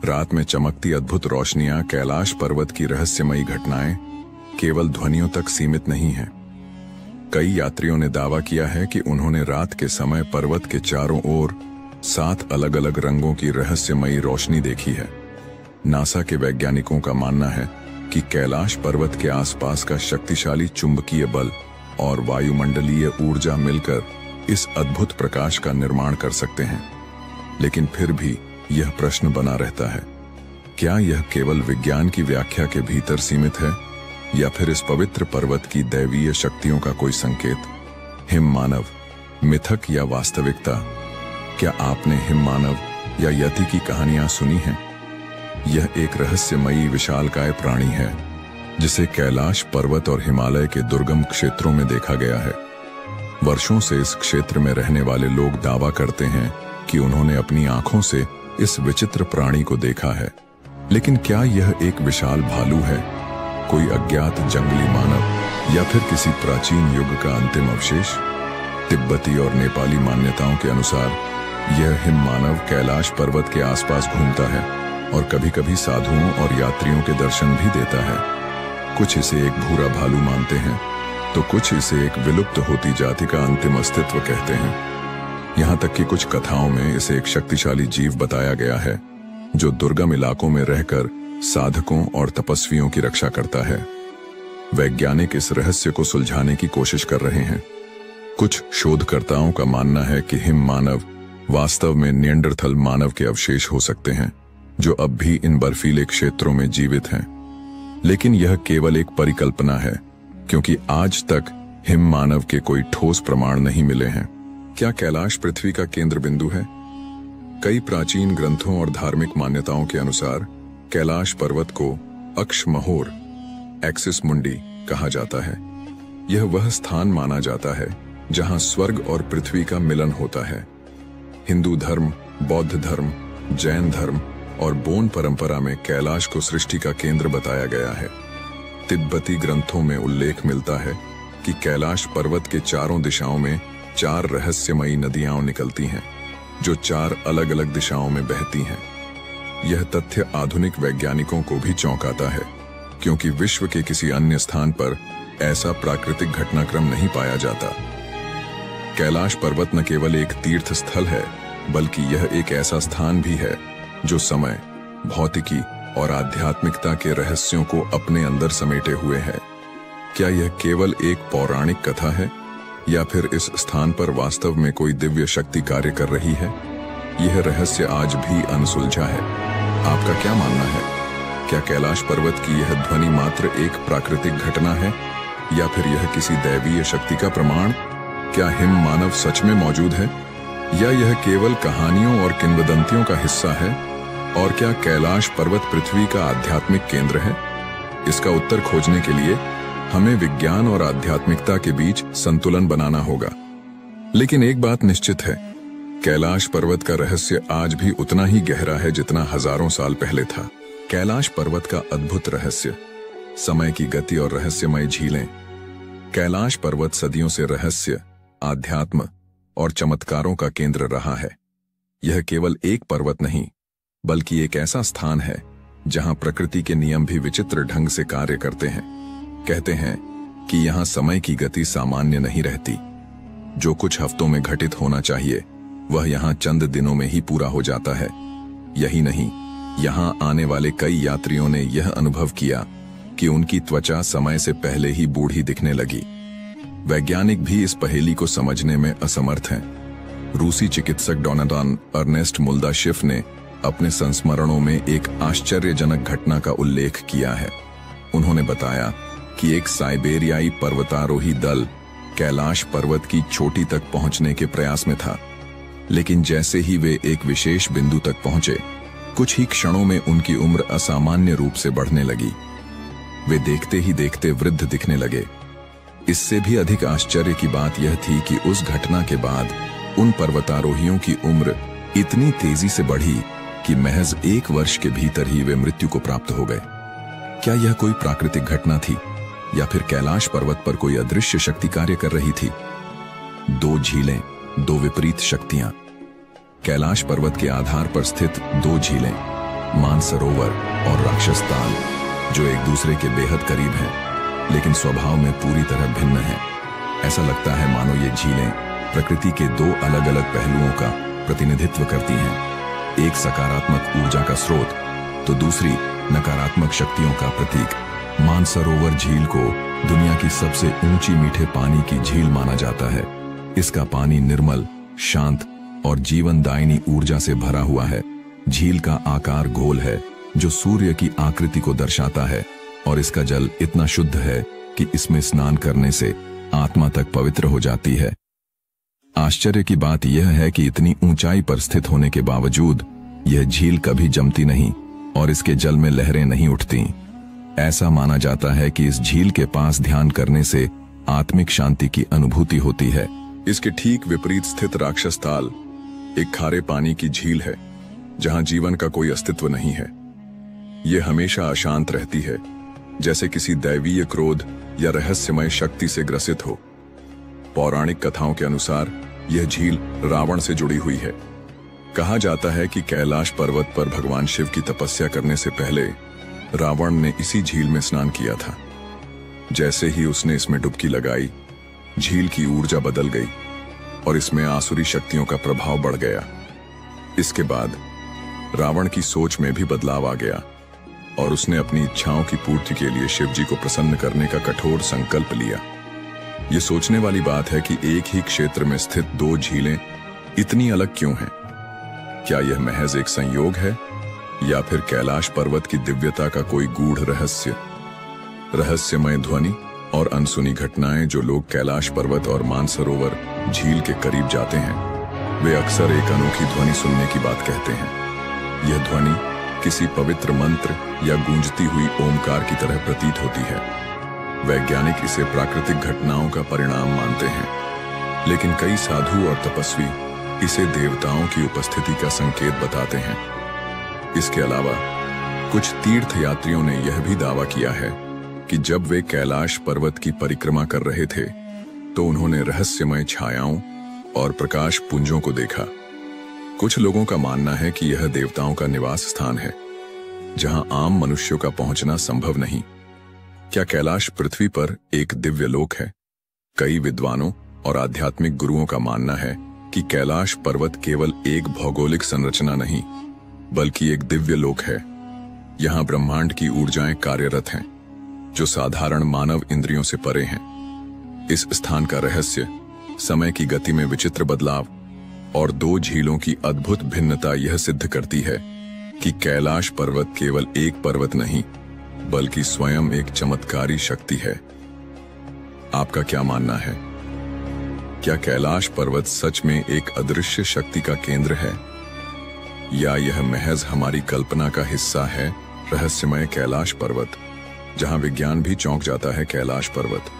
रात में चमकती अद्भुत रोशनियां, कैलाश पर्वत की रहस्यमयी घटनाएं केवल ध्वनियों तक सीमित नहीं हैं। कई यात्रियों ने दावा किया है कि उन्होंने रात के समय पर्वत के चारों ओर 7 अलग-अलग रंगों की रहस्यमयी रोशनी देखी है। नासा के वैज्ञानिकों का मानना है कि कैलाश पर्वत के आसपास का शक्तिशाली चुंबकीय बल और वायुमंडलीय ऊर्जा मिलकर इस अद्भुत प्रकाश का निर्माण कर सकते हैं। लेकिन फिर भी यह प्रश्न बना रहता है, क्या यह केवल विज्ञान की व्याख्या के भीतर सीमित है, या फिर इस पवित्र पर्वत की दैवीय शक्तियों का कोई संकेत? हिम मानव, मिथक या वास्तविकता? क्या आपने हिम मानव या यति की कहानियां सुनी हैं? यह एक रहस्यमयी विशालकाय प्राणी है जिसे कैलाश पर्वत और हिमालय के दुर्गम क्षेत्रों में देखा गया है। वर्षों से इस क्षेत्र में रहने वाले लोग दावा करते हैं कि उन्होंने अपनी आंखों से इस विचित्र प्राणी को देखा है। लेकिन क्या यह एक विशाल भालू है, कोई अज्ञात जंगली मानव, या फिर किसी प्राचीन युग का अंतिम अवशेष? तिब्बती और नेपाली मान्यताओं के अनुसार यह हिम मानव कैलाश पर्वत के आसपास घूमता है और कभी-कभी साधुओं और यात्रियों के दर्शन भी देता है। कुछ इसे एक भूरा भालू मानते हैं, तो कुछ इसे एक विलुप्त होती जाति का अंतिम अस्तित्व कहते हैं। यहाँ तक कि कुछ कथाओं में इसे एक शक्तिशाली जीव बताया गया है, जो दुर्गम इलाकों में रहकर साधकों और तपस्वियों की रक्षा करता है। वैज्ञानिक इस रहस्य को सुलझाने की कोशिश कर रहे हैं। कुछ शोधकर्ताओं का मानना है कि हिम मानव वास्तव में निएंडरथल मानव के अवशेष हो सकते हैं, जो अब भी इन बर्फीले क्षेत्रों में जीवित हैं। लेकिन यह केवल एक परिकल्पना है, क्योंकि आज तक हिम मानव के कोई ठोस प्रमाण नहीं मिले हैं। क्या कैलाश पृथ्वी का केंद्र बिंदु है? कई प्राचीन ग्रंथों और धार्मिक मान्यताओं के अनुसार कैलाश पर्वत को अक्षमहोर, एक्सिस मुंडी कहा जाता है। यह वह स्थान माना जाता है जहां स्वर्ग और पृथ्वी का मिलन होता है। हिंदू धर्म, बौद्ध धर्म, जैन धर्म और बोन परंपरा में कैलाश को सृष्टि का केंद्र बताया गया है। तिब्बती ग्रंथों में उल्लेख मिलता है कि कैलाश पर्वत के चारों दिशाओं में 4 रहस्यमयी नदियां निकलती हैं, जो 4 अलग-अलग दिशाओं में बहती हैं। यह तथ्य आधुनिक वैज्ञानिकों को भी चौंकाता है, क्योंकि विश्व के किसी अन्य स्थान पर ऐसा प्राकृतिक घटनाक्रम नहीं पाया जाता। कैलाश पर्वत न केवल एक तीर्थ स्थल है, बल्कि यह एक ऐसा स्थान भी है जो समय, भौतिकी और आध्यात्मिकता के रहस्यों को अपने अंदर समेटे हुए है। क्या यह केवल एक पौराणिक कथा है या फिर इस स्थान पर वास्तव में कोई दिव्य शक्ति कार्य कर रही है? यह रहस्य आज भी अनसुलझा है। आपका क्या मानना है? क्या कैलाश पर्वत की यह ध्वनि मात्र एक प्राकृतिक घटना है या फिर यह किसी दैवीय शक्ति का प्रमाण? क्या हिम मानव सच में मौजूद है या यह केवल कहानियों और किंवदंतियों का हिस्सा है? और क्या कैलाश पर्वत पृथ्वी का आध्यात्मिक केंद्र है? इसका उत्तर खोजने के लिए हमें विज्ञान और आध्यात्मिकता के बीच संतुलन बनाना होगा। लेकिन एक बात निश्चित है, कैलाश पर्वत का रहस्य आज भी उतना ही गहरा है जितना हजारों साल पहले था। कैलाश पर्वत का अद्भुत रहस्य, समय की गति और रहस्यमय झीलें। कैलाश पर्वत सदियों से रहस्य, आध्यात्म और चमत्कारों का केंद्र रहा है। यह केवल एक पर्वत नहीं, बल्कि एक ऐसा स्थान है जहां प्रकृति के नियम भी विचित्र ढंग से कार्य करते हैं। कहते हैं कि यहां समय की गति सामान्य नहीं रहती। जो कुछ हफ्तों में घटित होना चाहिए वह यहां चंद दिनों में ही पूरा हो जाता है। यही नहीं, यहां आने वाले कई यात्रियों ने यह अनुभव किया कि उनकी त्वचा समय से पहले ही बूढ़ी दिखने लगी। वैज्ञानिक भी इस पहेली को समझने में असमर्थ हैं। रूसी चिकित्सक डोनाल्ड अर्नेस्ट मुल्दाशिफ ने अपने संस्मरणों में एक आश्चर्यजनक घटना का उल्लेख किया है। उन्होंने बताया कि एक साइबेरियाई पर्वतारोही दल कैलाश पर्वत की चोटी तक पहुंचने के प्रयास में था, लेकिन जैसे ही वे एक विशेष बिंदु तक पहुंचे, कुछ ही क्षणों में उनकी उम्र असामान्य रूप से बढ़ने लगी। वे देखते ही देखते वृद्ध दिखने लगे। इससे भी अधिक आश्चर्य की बात यह थी कि उस घटना के बाद उन पर्वतारोहियों की उम्र इतनी तेजी से बढ़ी कि महज 1 वर्ष के भीतर ही वे मृत्यु को प्राप्त हो गए। क्या यह कोई प्राकृतिक घटना थी या फिर कैलाश पर्वत पर कोई अदृश्य शक्ति कार्य कर रही थी? 2 झीलें, 2 विपरीत शक्तियां। कैलाश पर्वत के आधार पर स्थित 2 झीलें, मानसरोवर और राक्षस ताल, जो एक दूसरे के बेहद करीब हैं, लेकिन स्वभाव में पूरी तरह भिन्न हैं। ऐसा लगता है मानो ये झीलें प्रकृति के 2 अलग अलग पहलुओं का प्रतिनिधित्व करती हैं। एक सकारात्मक ऊर्जा का स्रोत तो दूसरी नकारात्मक शक्तियों का प्रतीक। मानसरोवर झील को दुनिया की सबसे ऊंची मीठे पानी की झील माना जाता है। इसका पानी निर्मल, शांत और जीवनदायिनी ऊर्जा से भरा हुआ है। झील का आकार गोल है, जो सूर्य की आकृति को दर्शाता है, और इसका जल इतना शुद्ध है कि इसमें स्नान करने से आत्मा तक पवित्र हो जाती है। आश्चर्य की बात यह है कि इतनी ऊंचाई पर स्थित होने के बावजूद यह झील कभी जमती नहीं और इसके जल में लहरें नहीं उठती। ऐसा माना जाता है कि इस झील के पास ध्यान करने से आत्मिक शांति की अनुभूति होती है। इसके ठीक विपरीत स्थित राक्षस ताल एक खारे पानी की झील है, जहां जीवन का कोई अस्तित्व नहीं है। यह हमेशा अशांत रहती है, जैसे किसी दैवीय क्रोध या रहस्यमय शक्ति से ग्रसित हो। पौराणिक कथाओं के अनुसार यह झील रावण से जुड़ी हुई है। कहा जाता है कि कैलाश पर्वत पर भगवान शिव की तपस्या करने से पहले रावण ने इसी झील में स्नान किया था। जैसे ही उसने इसमें डुबकी लगाई, झील की ऊर्जा बदल गई और इसमें आसुरी शक्तियों का प्रभाव बढ़ गया। इसके बाद रावण की सोच में भी बदलाव आ गया और उसने अपनी इच्छाओं की पूर्ति के लिए शिव जी को प्रसन्न करने का कठोर संकल्प लिया। यह सोचने वाली बात है कि एक ही क्षेत्र में स्थित 2 झीलें इतनी अलग क्यों हैं? क्या यह महज एक संयोग है या फिर कैलाश पर्वत की दिव्यता का कोई गूढ़ रहस्य? रहस्यमय ध्वनि और अनसुनी घटनाएं जो लोग कैलाश पर्वत और मानसरोवर झील के करीब जाते हैं, वे अक्सर एक अनोखी ध्वनि सुनने की बात कहते हैं। यह ध्वनि किसी पवित्र मंत्र या गूंजती हुई ओमकार की तरह प्रतीत होती है। वैज्ञानिक इसे प्राकृतिक घटनाओं का परिणाम मानते हैं, लेकिन कई साधु और तपस्वी इसे देवताओं की उपस्थिति का संकेत बताते हैं। इसके अलावा कुछ तीर्थ यात्रियों ने यह भी दावा किया है कि जब वे कैलाश पर्वत की परिक्रमा कर रहे थे तो उन्होंने रहस्यमय छायाओं और प्रकाश पुंजों को देखा। कुछ लोगों का मानना है कि यह देवताओं का निवास स्थान है, जहां आम मनुष्यों का पहुंचना संभव नहीं। क्या कैलाश पृथ्वी पर एक दिव्य लोक है? कई विद्वानों और आध्यात्मिक गुरुओं का मानना है कि कैलाश पर्वत केवल एक भौगोलिक संरचना नहीं, बल्कि एक दिव्य लोक है। यहाँ ब्रह्मांड की ऊर्जाएं कार्यरत हैं, जो साधारण मानव इंद्रियों से परे हैं। इस स्थान का रहस्य समय की गति में विचित्र बदलाव और दो झीलों की अद्भुत भिन्नता यह सिद्ध करती है कि कैलाश पर्वत केवल एक पर्वत नहीं, बल्कि स्वयं एक चमत्कारी शक्ति है। आपका क्या मानना है? क्या कैलाश पर्वत सच में एक अदृश्य शक्ति का केंद्र है, या यह महज हमारी कल्पना का हिस्सा है? रहस्यमय कैलाश पर्वत, जहां विज्ञान भी चौंक जाता है। कैलाश पर्वत,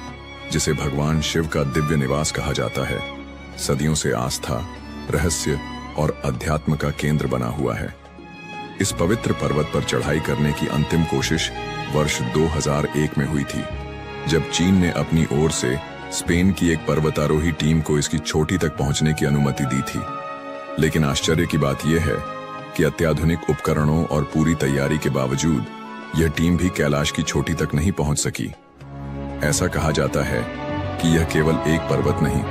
जिसे भगवान शिव का दिव्य निवास कहा जाता है, सदियों से आस्था, रहस्य और अध्यात्म का केंद्र बना हुआ है। इस पवित्र पर्वत पर चढ़ाई करने की अंतिम कोशिश वर्ष 2001 में हुई थी, जब चीन ने अपनी ओर से स्पेन की एक पर्वतारोही टीम को इसकी चोटी तक पहुंचने की अनुमति दी थी। लेकिन आश्चर्य की बात यह है कि अत्याधुनिक उपकरणों और पूरी तैयारी के बावजूद यह टीम भी कैलाश की चोटी तक नहीं पहुंच सकी। ऐसा कहा जाता है कि यह केवल एक पर्वत नहीं,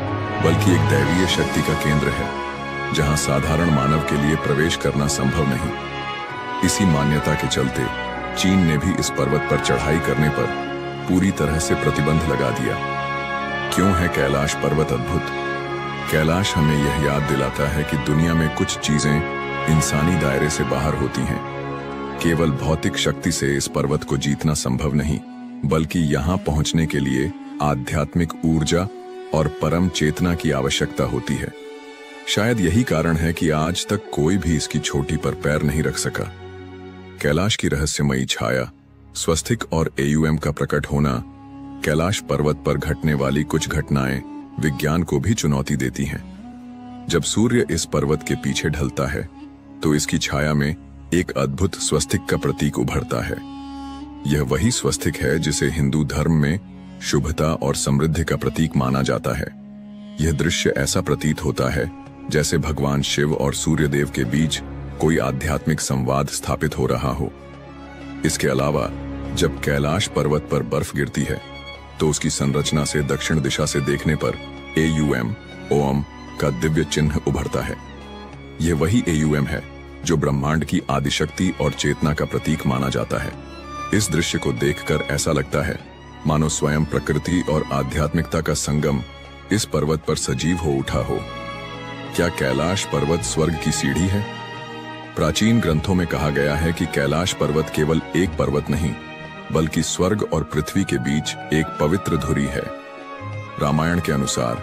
बल्कि एक दैवीय शक्ति का केंद्र है, जहां साधारण मानव के लिए प्रवेश करना संभव नहीं। इसी मान्यता के चलते चीन ने भी इस पर्वत पर चढ़ाई करने पर पूरी तरह से प्रतिबंध लगा दिया। क्यों है कैलाश पर्वत अद्भुत? कैलाश हमें यह याद दिलाता है कि दुनिया में कुछ चीजें इंसानी दायरे से बाहर होती हैं। केवल भौतिक शक्ति से इस पर्वत को जीतना संभव नहीं, बल्कि यहाँ पहुंचने के लिए आध्यात्मिक ऊर्जा और परम चेतना की आवश्यकता होती है। शायद यही कारण है कि आज तक कोई भी इसकी चोटी पर पैर नहीं रख सका। कैलाश की रहस्यमयी छाया, स्वस्तिक और AUM का प्रकट होना, कैलाश पर्वत पर घटने वाली कुछ घटनाएं विज्ञान को भी चुनौती देती हैं। जब सूर्य इस पर्वत के पीछे ढलता है, तो इसकी छाया में एक अद्भुत स्वस्तिक का प्रतीक उभरता है। यह वही स्वस्तिक है जिसे हिंदू धर्म में शुभता और समृद्धि का प्रतीक माना जाता है। यह दृश्य ऐसा प्रतीत होता है जैसे भगवान शिव और सूर्यदेव के बीच कोई आध्यात्मिक संवाद स्थापित हो रहा हो। इसके अलावा जब कैलाश पर्वत पर बर्फ गिरती है, तो उसकी संरचना से दक्षिण दिशा से देखने पर AUM, ओम का दिव्य चिन्ह उभरता है। यह वही AUM है जो ब्रह्मांड की आदिशक्ति और चेतना का प्रतीक माना जाता है। इस दृश्य को देखकर ऐसा लगता है मानो स्वयं प्रकृति और आध्यात्मिकता का संगम इस पर्वत पर सजीव हो उठा हो। क्या कैलाश पर्वत स्वर्ग की सीढ़ी है? प्राचीन ग्रंथों में कहा गया है कि कैलाश पर्वत केवल एक पर्वत नहीं, बल्कि स्वर्ग और पृथ्वी के बीच एक पवित्र धुरी है। रामायण के अनुसार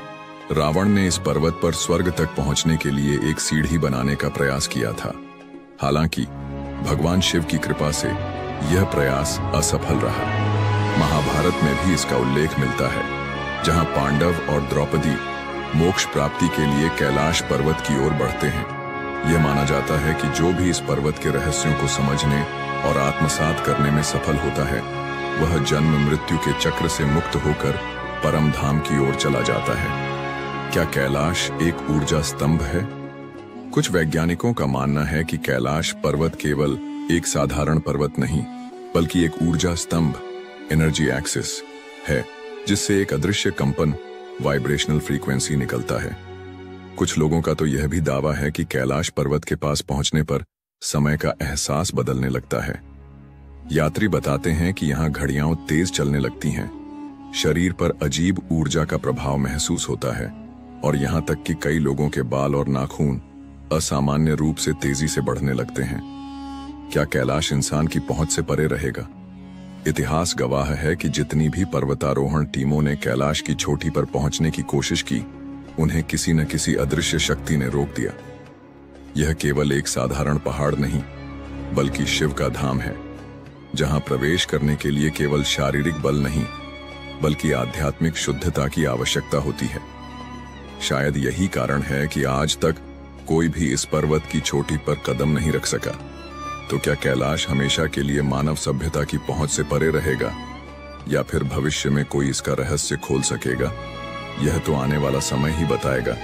रावण ने इस पर्वत पर स्वर्ग तक पहुंचने के लिए एक सीढ़ी बनाने का प्रयास किया था। हालांकि भगवान शिव की कृपा से यह प्रयास असफल रहा। महाभारत में भी इसका उल्लेख मिलता है, जहां पांडव और द्रौपदी मोक्ष प्राप्ति के लिए कैलाश पर्वत की ओर बढ़ते हैं। यह माना जाता है कि जो भी इस पर्वत के रहस्यों को समझने और आत्मसात करने में सफल होता है, वह जन्म मृत्यु के चक्र से मुक्त होकर परम धाम की ओर चला जाता है। क्या कैलाश एक ऊर्जा स्तंभ है? कुछ वैज्ञानिकों का मानना है कि कैलाश पर्वत केवल एक साधारण पर्वत नहीं, बल्कि एक ऊर्जा स्तंभ, एनर्जी एक्सिस है, जिससे एक अदृश्य कंपन, वाइब्रेशनल फ्रीक्वेंसी निकलता है। कुछ लोगों का तो यह भी दावा है कि कैलाश पर्वत के पास पहुंचने पर समय का एहसास बदलने लगता है। यात्री बताते हैं कि यहाँ घड़ियां तेज चलने लगती हैं, शरीर पर अजीब ऊर्जा का प्रभाव महसूस होता है, और यहाँ तक कि कई लोगों के बाल और नाखून असामान्य रूप से तेजी से बढ़ने लगते हैं। क्या कैलाश इंसान की पहुंच से परे रहेगा? इतिहास गवाह है कि जितनी भी पर्वतारोहण टीमों ने कैलाश की चोटी पर पहुंचने की कोशिश की, उन्हें किसी न किसी अदृश्य शक्ति ने रोक दिया। यह केवल एक साधारण पहाड़ नहीं, बल्कि शिव का धाम है, जहां प्रवेश करने के लिए केवल शारीरिक बल नहीं, बल्कि आध्यात्मिक शुद्धता की आवश्यकता होती है। शायद यही कारण है कि आज तक कोई भी इस पर्वत की चोटी पर कदम नहीं रख सका। तो क्या कैलाश हमेशा के लिए मानव सभ्यता की पहुंच से परे रहेगा, या फिर भविष्य में कोई इसका रहस्य खोल सकेगा? यह तो आने वाला समय ही बताएगा।